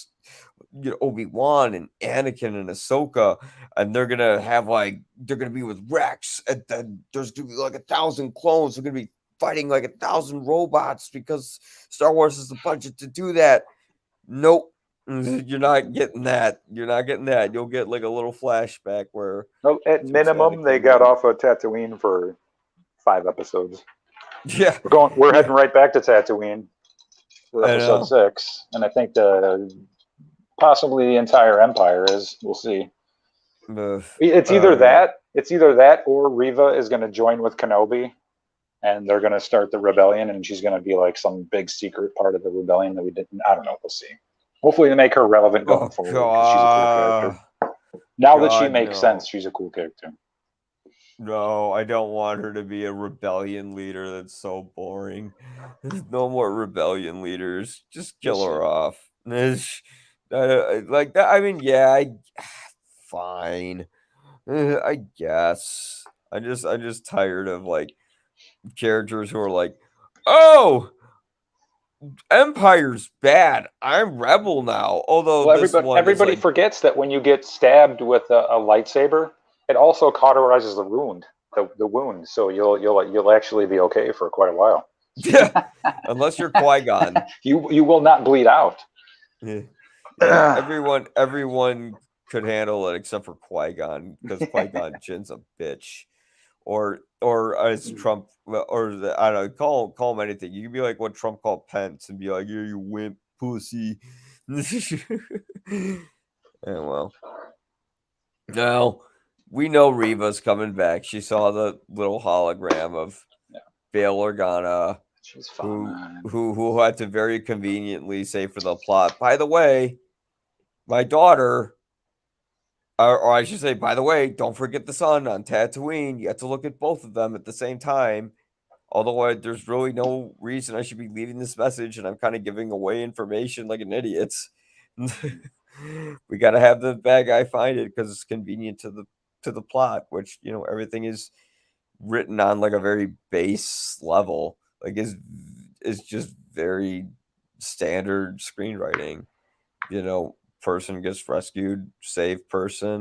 Obi-Wan and Anakin and Ahsoka, and they're gonna be with Rex, and then there's gonna be like 1,000 clones. They're gonna be fighting like 1,000 robots because Star Wars has the budget to do that. Nope. You're not getting that. You're not getting that. You'll get like a little flashback where well, at teach minimum, they Anakin got and off of Tatooine for 5 episodes. yeah, We're yeah, heading right back to Tatooine for I episode know. 6, and I think possibly the entire Empire is. We'll see. Ugh, It's I either mean, that. It's either that or Riva is going to join with Kenobi, and they're going to start the rebellion, and she's going to be like some big secret part of the rebellion that we didn't. I don't know. We'll see. Hopefully, they make her relevant going oh forward because she's a cool character. god, Now that she God makes sense, no, she's a cool character. no, I don't want her to be a rebellion leader. That's so boring. No more rebellion leaders. Just We'll kill see. her off. Like that. I mean, yeah, fine. I guess. I'm just tired of like characters who are like, "Oh, Empire's bad. I'm rebel now." Although Well, this everybody one is everybody like, forgets that when you get stabbed with a lightsaber, it also cauterizes the wound, so you'll actually be okay for quite a while. yeah, unless you're Qui-Gon. You will not bleed out. Yeah, yeah. Everyone could handle it except for Qui-Gon because Qui-Gon Jinn's a bitch. Or as Trump I don't know, call him anything. You can be like what Trump called Pence and be like, "Yeah, you wimp pussy." And well, now we know Reva's coming back. She saw the little hologram of Yeah, Bail Organa, she's who fine. who had to very conveniently say for the plot, by the way, my daughter, or I should say, by the way, don't forget the son on Tatooine. You have to look at both of them at the same time. Although there's really no reason I should be leaving this message, and I'm kind of giving away information like an idiot. We got to have the bad guy find it because it's convenient to the plot, which everything is written on like a very base level, like is just very standard screenwriting. Person gets rescued, save person.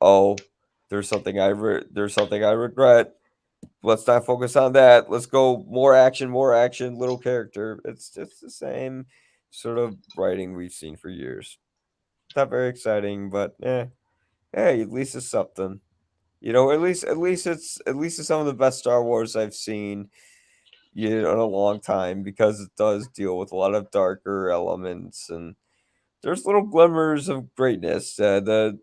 Oh, there's something I regret. Let's not focus on that. Let's go more action, little character. It's just the same sort of writing we've seen for years. Not very exciting, but hey, at least it's something. At least it's some of the best Star Wars I've seen in a long time because it does deal with a lot of darker elements and there's little glimmers of greatness. The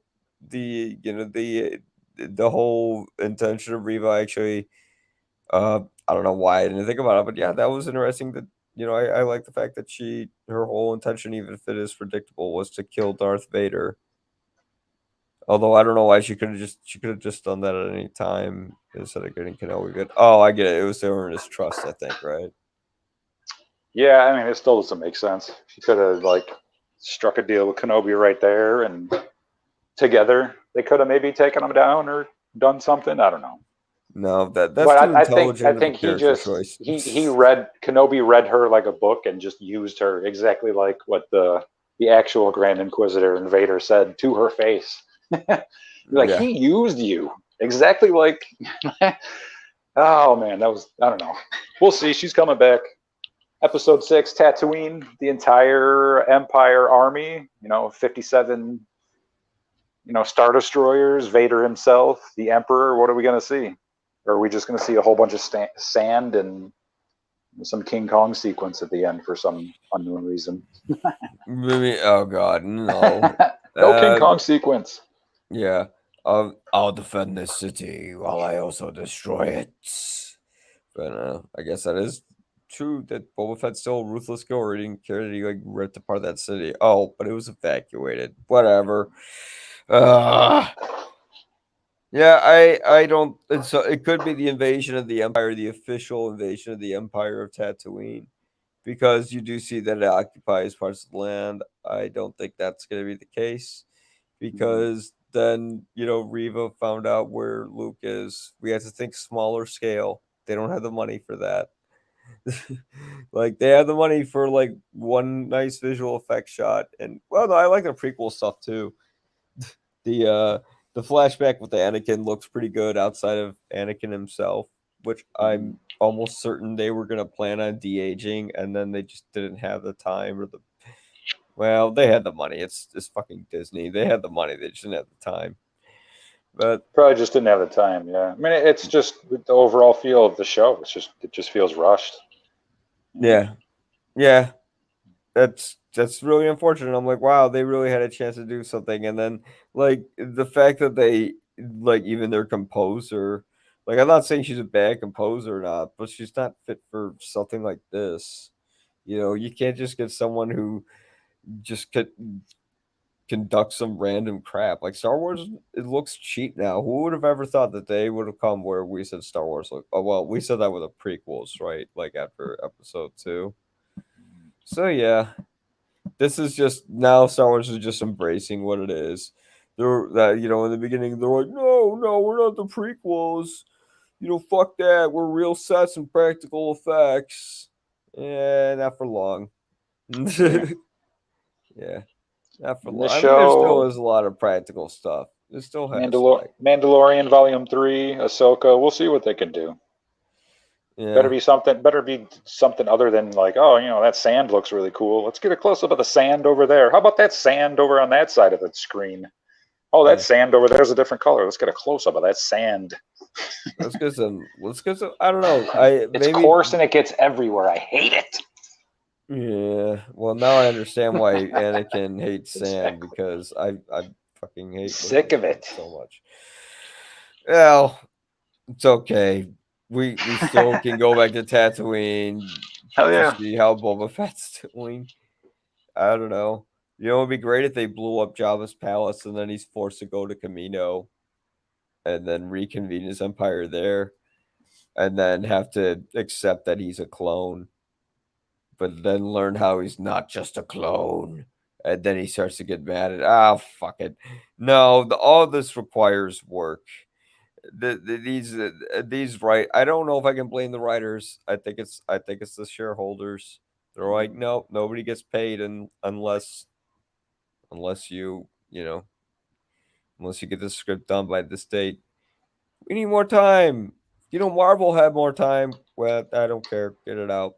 whole intention of Reva actually. I don't know why I didn't think about it, but yeah, that was interesting. That I like the fact that her whole intention, even if it is predictable, was to kill Darth Vader. Although I don't know why she could have just done that at any time instead of getting Kenobi. But oh, I get it. It was to earn his trust, I think, right? Yeah, I mean, it still doesn't make sense. She could have like struck a deal with Kenobi right there, and together they could have maybe taken him down or done something. I don't know. No, that's But too I intelligent of a think character choice. he read Kenobi read her like a book and just used her exactly like what the actual Grand Inquisitor and Vader said to her face. Like Yeah, he used you exactly like Oh man, that was, I don't know. We'll see. She's coming back. Episode 6, Tatooine, the entire Empire army, 57, Star Destroyers, Vader himself, the Emperor. What are we going to see? Or are we just going to see a whole bunch of sand and some King Kong sequence at the end for some unknown reason? Maybe, oh god, no. No King Uh, Kong sequence. yeah. I'll defend this city while I also destroy it. But I guess that is true that Boba Fett's still a ruthless killer. He didn't care that he like ripped apart that city. Oh, but it was evacuated. Whatever. Uh yeah, I don't. So it could be the invasion of the Empire, the official invasion of the Empire of Tatooine, because you do see that it occupies parts of the land. I don't think that's going to be the case, because then Riva found out where Luke is. We have to think smaller scale. They don't have the money for that. Like they have the money for like one nice visual effect shot, and well, no, I like the prequel stuff too. The flashback with the Anakin looks pretty good outside of Anakin himself, which I'm almost certain they were gonna plan on de-aging, and then they just didn't have the time or the well, they had the money. It's fucking Disney. They had the money. They just didn't have the time. But Probably just didn't have the time. Yeah, I mean, it's just the overall feel of the show. It just feels rushed. yeah, yeah, that's really unfortunate. I'm like, wow, they really had a chance to do something, and then like the fact that they like even their composer, like I'm not saying she's a bad composer or not, but she's not fit for something like this. You can't just get someone who just could conduct some random crap. Like Star Wars, it looks cheap now. Who would have ever thought that they would have come where we said Star Wars look? Oh well, we said that with the prequels, right? Like after Episode 2. So yeah, this is just now Star Wars is just embracing what it is. They're that in the beginning they're like, no, no, we're not the prequels. Fuck that. We're real sets and practical effects. Yeah, not for long. Yeah. Yeah, not for And this long. I mean, there still show, is a lot of practical stuff. It still has like, Mandalorian Volume 3, Ahsoka. We'll see what they can do. Better yeah, be something. Better be something other than like, oh, that sand looks really cool. Let's get a close up of the sand over there. How about that sand over on that side of the screen? Oh, that yeah. sand over there's a different color. Let's get a close up of that sand. Let's get some. Let's get some. I don't know. I It's maybe. coarse and it gets everywhere. I hate it. Yeah. Well, now I understand why Anakin hates sand, Exactly. because I fucking hate looking Sick at of sand it. so much. Well, it's okay. We still can go back to Tatooine Hell to yeah. see how Boba Fett's doing. I don't know. It'd be great if they blew up Jabba's palace and then he's forced to go to Camino and then reconvene his empire there, and then have to accept that he's a clone, but then learn how he's not just a clone. And then he starts to get mad at, fuck it. No, all this requires work. These right. I don't know if I can blame the writers. I think it's the shareholders. They're like, nope, nobody gets paid unless unless you get the script done by this date. We need more time. Marvel had more time. Well, I don't care. Get it out.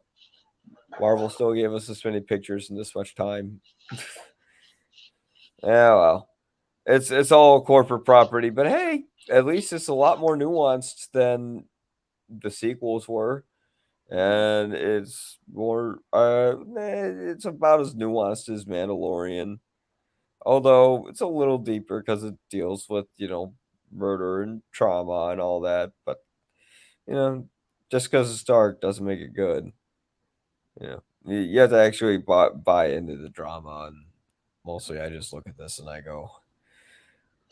Marvel still gave us this many pictures in this much time. Yeah, well, it's all corporate property, but hey, at least it's a lot more nuanced than the sequels were, and it's more. It's about as nuanced as Mandalorian, although it's a little deeper because it deals with murder and trauma and all that. But you know, just because it's dark doesn't make it good. You have to actually buy into the drama, and mostly I just look at this and I go,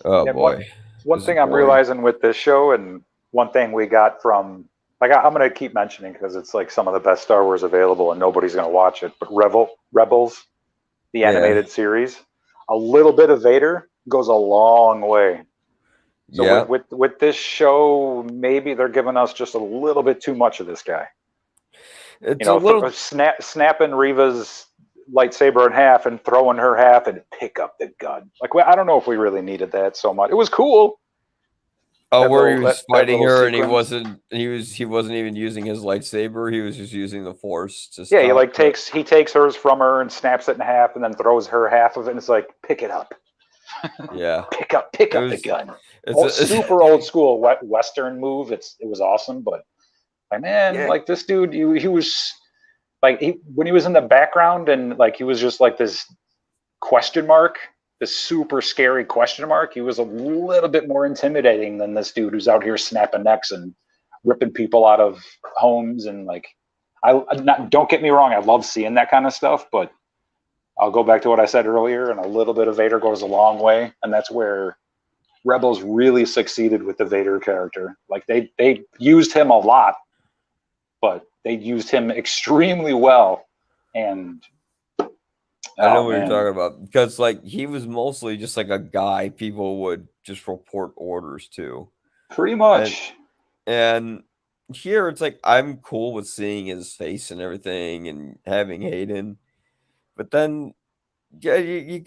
"Oh And boy, one this is thing I'm boring." realizing with this show, and one thing we got from, like, I'm going to keep mentioning because it's like some of the best Star Wars available, and nobody's going to watch it. But Rebels, the Yeah, animated series, a little bit of Vader goes a long way. So yeah. with this show, maybe they're giving us just a little bit too much of this guy. It's a little. Snapping Reva's lightsaber in half and throwing her half and pick up the gun. Like, I don't know if we really needed that so much. It was cool. Oh, That where he little was that fighting little her and sequence. he wasn't even using his lightsaber. He was just using the force to Yeah, he stop like her. takes hers from her and snaps it in half, and then throws her half of it, and it's like, pick it up, Yeah. pick It up the was gun. it's Oh, a super old school Western move. It was awesome, but like, man, yeah. like this dude, he was like, when he was in the background, and like he was just like this question mark, this super scary question mark. He was a little bit more intimidating than this dude who's out here snapping necks and ripping people out of homes. And like, don't get me wrong, I love seeing that kind of stuff, but I'll go back to what I said earlier, and a little bit of Vader goes a long way, and that's where Rebels really succeeded with the Vader character. Like they used him a lot, but they used him extremely well. And I know oh what you're man, talking about because like he was mostly just like a guy people would just report orders to. pretty And much. and here it's like I'm cool with seeing his face and everything and having Hayden. But then yeah, you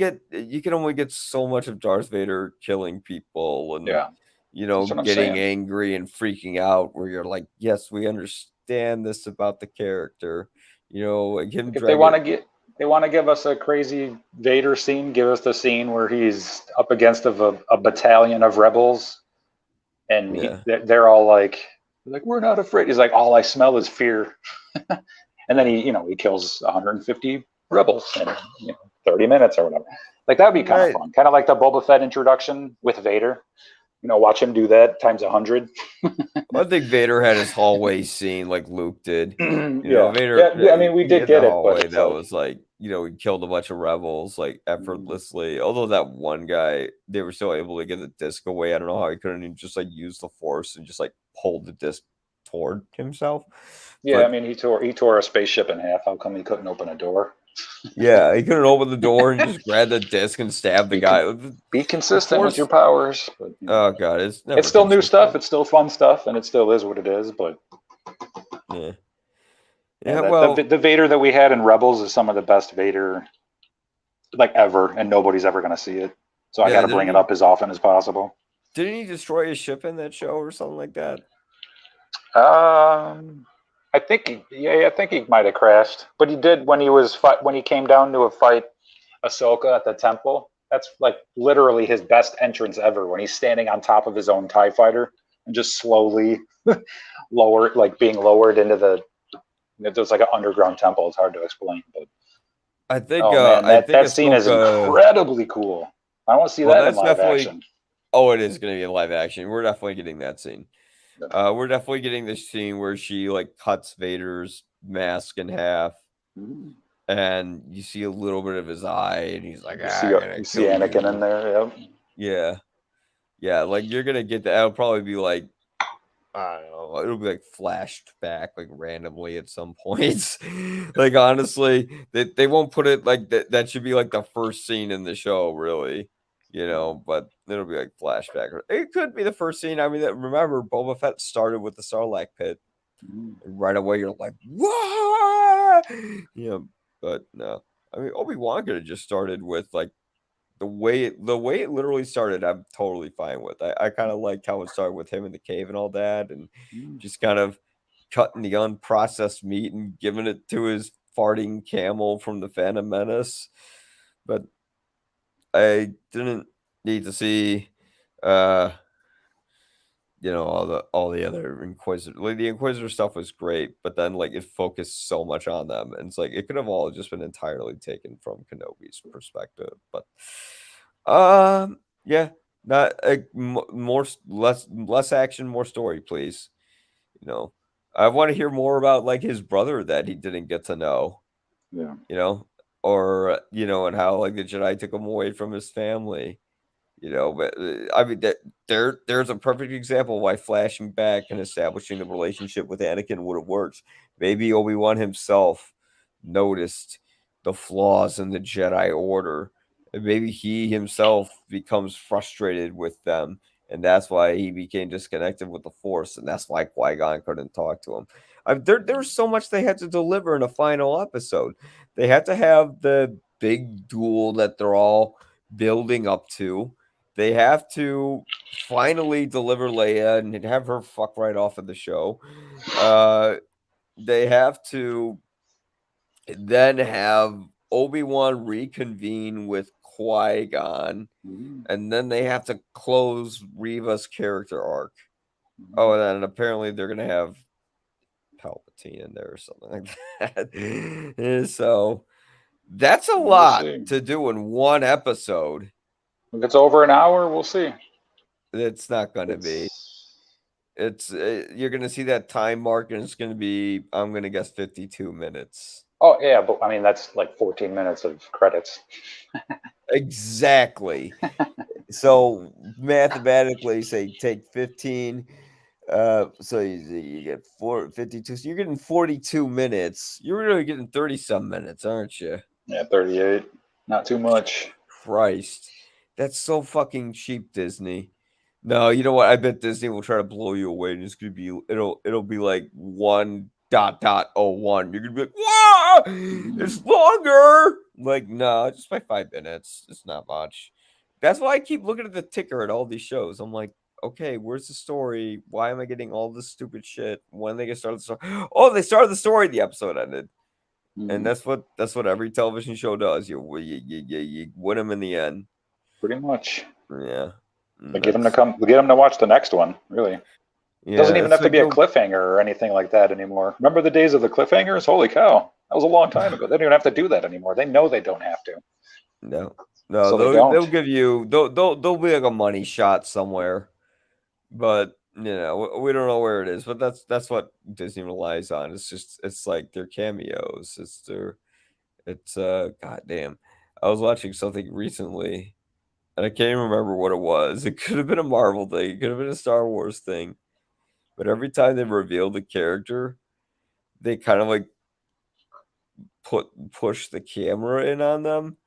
can only get so much of Darth Vader killing people and Yeah, that's what I'm getting saying. angry and freaking out where you're like, yes, we understand this about the character. Like him Like if they dragging want to get they want to give us a crazy Vader scene, give us the scene where he's up against a battalion of rebels, and yeah. they're all like, we're not afraid. He's like, all I smell is fear. And then Yeah. he kills 150 rebels in 30 minutes or whatever. Like that would be kind of Right. fun, kind of like the Boba Fett introduction with Vader. Watch him do that times 100. I think Vader had his hallway scene like Luke did. Yeah, Vader, yeah. I mean, we he did had the get it, but hallway it's that like, was like, he killed a bunch of rebels like effortlessly. Although that one guy, they were still able to get the disc away. I don't know how he couldn't even just like use the force and just like pull the disc toward himself. yeah. I But mean, he tore a spaceship in half. How come he couldn't open a door? yeah, he couldn't open the door and just grab the disc and stab the Be guy. con- be The consistent with your force, powers. But oh god, it's it's never still new stuff. consistent. It's still fun stuff, and it still is what it is. But Yeah. yeah, Yeah, that the, well, the Vader that we had in Rebels is some of the best Vader like ever, and nobody's ever going to see it. So I got yeah, to bring it up as often as possible. didn't he destroy a ship in that show or something like that? Um, I think he might have crashed, but he did when he came down to a fight Ahsoka at the temple. That's like literally his best entrance ever when he's standing on top of his own TIE fighter and just slowly being lowered into there's like an underground temple. It's hard to explain, but oh man, I think that scene is Ahsoka. incredibly cool. I want to see Well, that in that's live definitely. action. Oh, it is going to be in live action. We're definitely getting that scene. Yeah. We're definitely getting this scene where she like cuts Vader's mask in half, Mm. and you see a little bit of his eye, and he's like, You see "I'm gonna you see kill Anakin in you." there. Yep. Yeah, yeah. Like you're gonna get that. It'll probably be like I don't know. It'll be like flashed back like randomly at some points. Like honestly, they won't put it like that. That should be like the first scene in the show, really. But it'll be like flashback. It could be the first scene. I mean, remember Boba Fett started with the Sarlacc pit, Mm. and right away you're like, what? But no. I mean, Obi-Wan could have just started with like the way it literally started, I'm totally fine with. I kind of liked how it started with him in the cave and all that, and Mm. just kind of cutting the unprocessed meat and giving it to his farting camel from the Phantom Menace. But I didn't need to see, uh, all the other Inquisitor. Like the Inquisitor stuff was great, but then like it focused so much on them, and it's like it could have all just been entirely taken from Kenobi's perspective. But yeah, not less action, more story, please. You know, I want to hear more about like his brother that he didn't get to know. Yeah. You know, or and how like the Jedi took him away from his family. But I mean that there's a perfect example why flashing back and establishing the relationship with Anakin would have worked. Maybe Obi-Wan himself noticed the flaws in the Jedi Order, and maybe he himself becomes frustrated with them, and that's why he became disconnected with the Force, and that's why Qui-Gon couldn't talk to him. There's so much they had to deliver in a final episode. They had to have the big duel that they're all building up to. They have to finally deliver Leia and have her fuck right off of the show. They have to then have Obi-Wan reconvene with Qui-Gon, and then they have to close Reva's character arc. Oh, and then apparently they're gonna have Palpatine in there or something like that. So that's a We'll lot see. to do in one episode. If it's over an hour, we'll see. It's not gonna be. It's you're gonna see that time mark, and it's gonna be, I'm gonna guess, 52 minutes. Oh yeah, but I mean that's like 14 minutes of credits. Exactly. So mathematically, say take 15. So you get 52. So you're getting 42 minutes. You're really getting 30 some minutes, aren't you? Yeah, 38. Not too much. Christ, that's so fucking cheap, Disney. No, you know what? I bet Disney will try to blow you away, and it's gonna be it'll be like 1.01. You're gonna be like, "Wow, it's longer." Like, no, just by 5 minutes. It's not much. That's why I keep looking at the ticker at all these shows. I'm like, okay, where's the story? Why am I getting all this stupid shit? When they get started the story? Oh, they started the story. The episode ended, and that's what every television show does. You win them in the end. Pretty much. Yeah. But get them to watch the next one. Really. Yeah, Doesn't even have to like be a cliffhanger or anything like that anymore. Remember the days of the cliffhangers? Holy cow. That was a long time ago. They don't even have to do that anymore. They know they don't have to. No, So they'll give you they'll be like a money shot somewhere, but we don't know where it is. But that's what Disney relies on. It's like their cameos. It's goddamn. I was watching something recently, and I can't even remember what it was. It could have been a Marvel thing. It could have been a Star Wars thing. But every time they reveal the character, they kind of like push the camera in on them.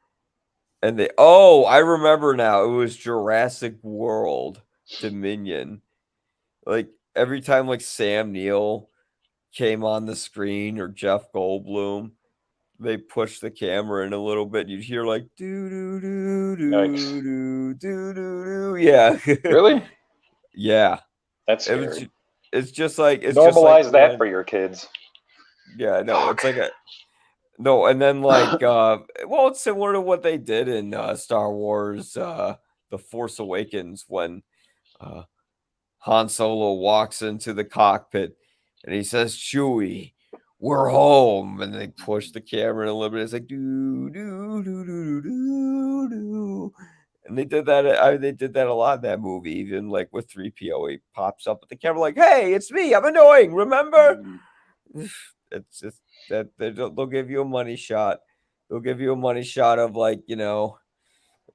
And I remember now. It was Jurassic World Dominion. Like every time like Sam Neill came on the screen or Jeff Goldblum, they pushed the camera in a little bit. You'd hear like do do do do do do do. Yeah. Really? Yeah. That's scary. It's just like Normalize that for your kids. Yeah, no, it's like no, and then like it's similar to what they did in Star Wars The Force Awakens when Han Solo walks into the cockpit and he says, "Chewie, we're home," and they push the camera in a little bit. It's like do do do do do do, and they did that. They did that a lot in that movie, even like with 3PO. He pops up at the camera like, "Hey, it's me. I'm annoying. Remember?" It's just that they'll give you a money shot. They'll give you a money shot of like, yeah,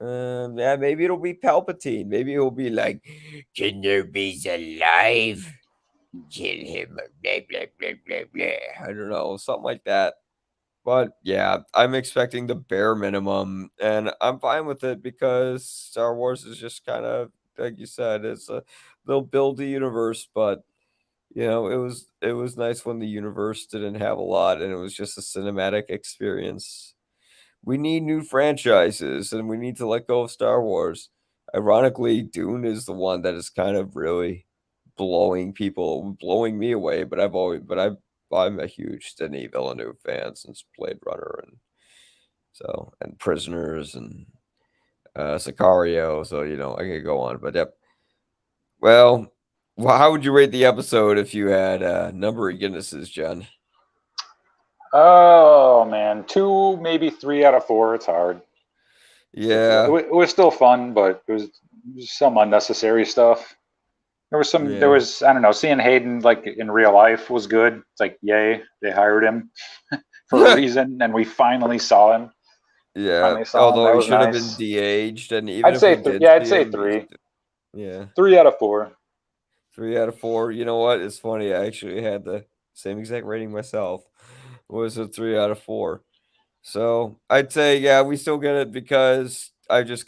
maybe it'll be Palpatine. Maybe it'll be like, Kenobi's alive. Kill him. Blah, blah, blah, blah, blah. I don't know, something like that. But yeah, I'm expecting the bare minimum, and I'm fine with it because Star Wars is just kind of like you said. They'll build the universe, but it was nice when the universe didn't have a lot and it was just a cinematic experience. We need new franchises and we need to let go of Star Wars. Ironically, Dune is the one that is kind of really blowing me away. But I'm a just Denis Villeneuve fan since Blade Runner and Prisoners and Sicario. So I could go on, but yep. Well, how would you rate the episode if you had a number of Guinnesses, John? Oh man, 2, maybe 3 out of 4. It's hard. Yeah, it was still fun, but it was some unnecessary stuff. There was I don't know, seeing Hayden like in real life was good. It's like, yay, they hired him for a reason, and we finally saw him. Yeah, That although he was should have been nice. de-aged, and even I'd if we say did I'd see say him, 3. yeah, 3 out of 4. 3 out of 4. You know what? It's funny. I actually had the same exact rating myself. It was a 3 out of 4. So I'd say, yeah, we still get it because I just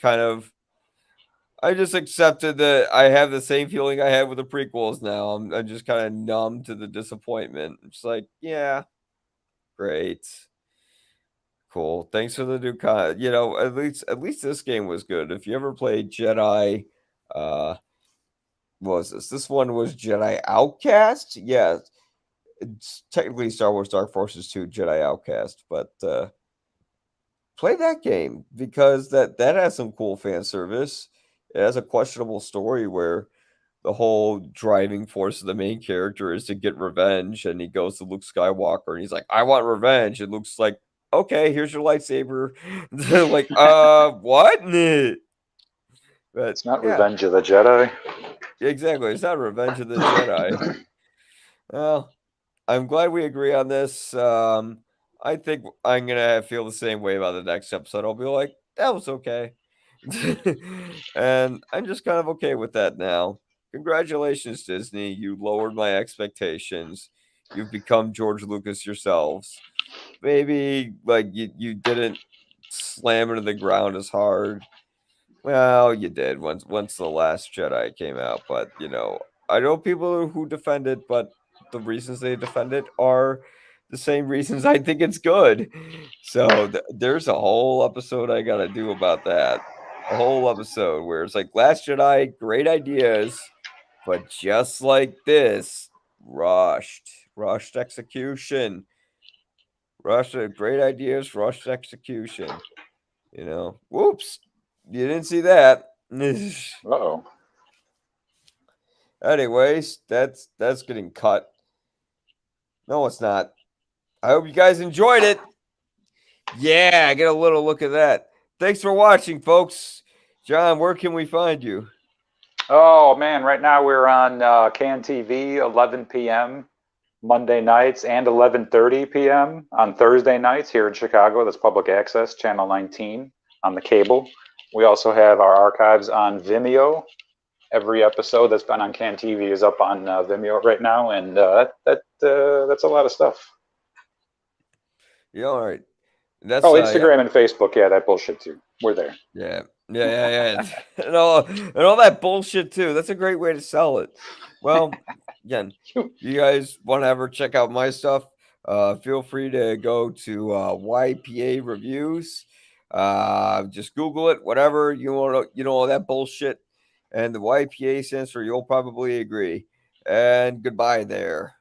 accepted that I have the same feeling I had with the prequels now. I'm just kind of numb to the disappointment. It's like, yeah, great. Cool. Thanks for the new at least this game was good. If you ever played Jedi, what was this? This one was Jedi Outcast. Yeah, it's technically Star Wars Dark Forces 2 Jedi Outcast, but play that game because that has some cool fan service. It has a questionable story where the whole driving force of the main character is to get revenge, and he goes to Luke Skywalker and he's like, "I want revenge." And Luke's like, "Okay, here's your lightsaber." Like, what? But It's not yeah, Revenge of the Jedi. exactly. It's not Revenge of the Jedi. Well, I'm glad we agree on this. I think I'm gonna feel the same way about the next episode. I'll be like, that was okay. And I'm just kind of okay with that now. Congratulations, Disney. You lowered my expectations. You've become George Lucas yourselves. Maybe like you didn't slam into the ground as hard. Well, you did once The Last Jedi came out, but I know people who defend it, but the reasons they defend it are the same reasons I think it's good. So there's a whole episode I got to do about that. A whole episode where it's like Last Jedi, great ideas, but just like this, rushed execution, great ideas, rushed execution. Whoops, you didn't see that. Uh-oh. Anyways, that's getting cut. No, it's not. I hope you guys enjoyed it. Yeah, get a little look at that. Thanks for watching, folks. John, where can we find you? Oh man, right now we're on CAN TV, 11 p.m. Monday nights and 11:30 p.m. on Thursday nights here in Chicago. That's public access, channel 19 on the cable. We also have our archives on Vimeo. Every episode that's been on CAN TV is up on Vimeo right now, and that's a lot of stuff. Yeah, all right. That's Instagram and Facebook, yeah, that bullshit too. We're there. Yeah. and all that bullshit too. That's a great way to sell it. Well, again, you guys want to ever check out my stuff? Feel free to go to YPA reviews. Just Google it, whatever you want to, all that bullshit. And the YPA stands for You'll Probably Agree. And goodbye there.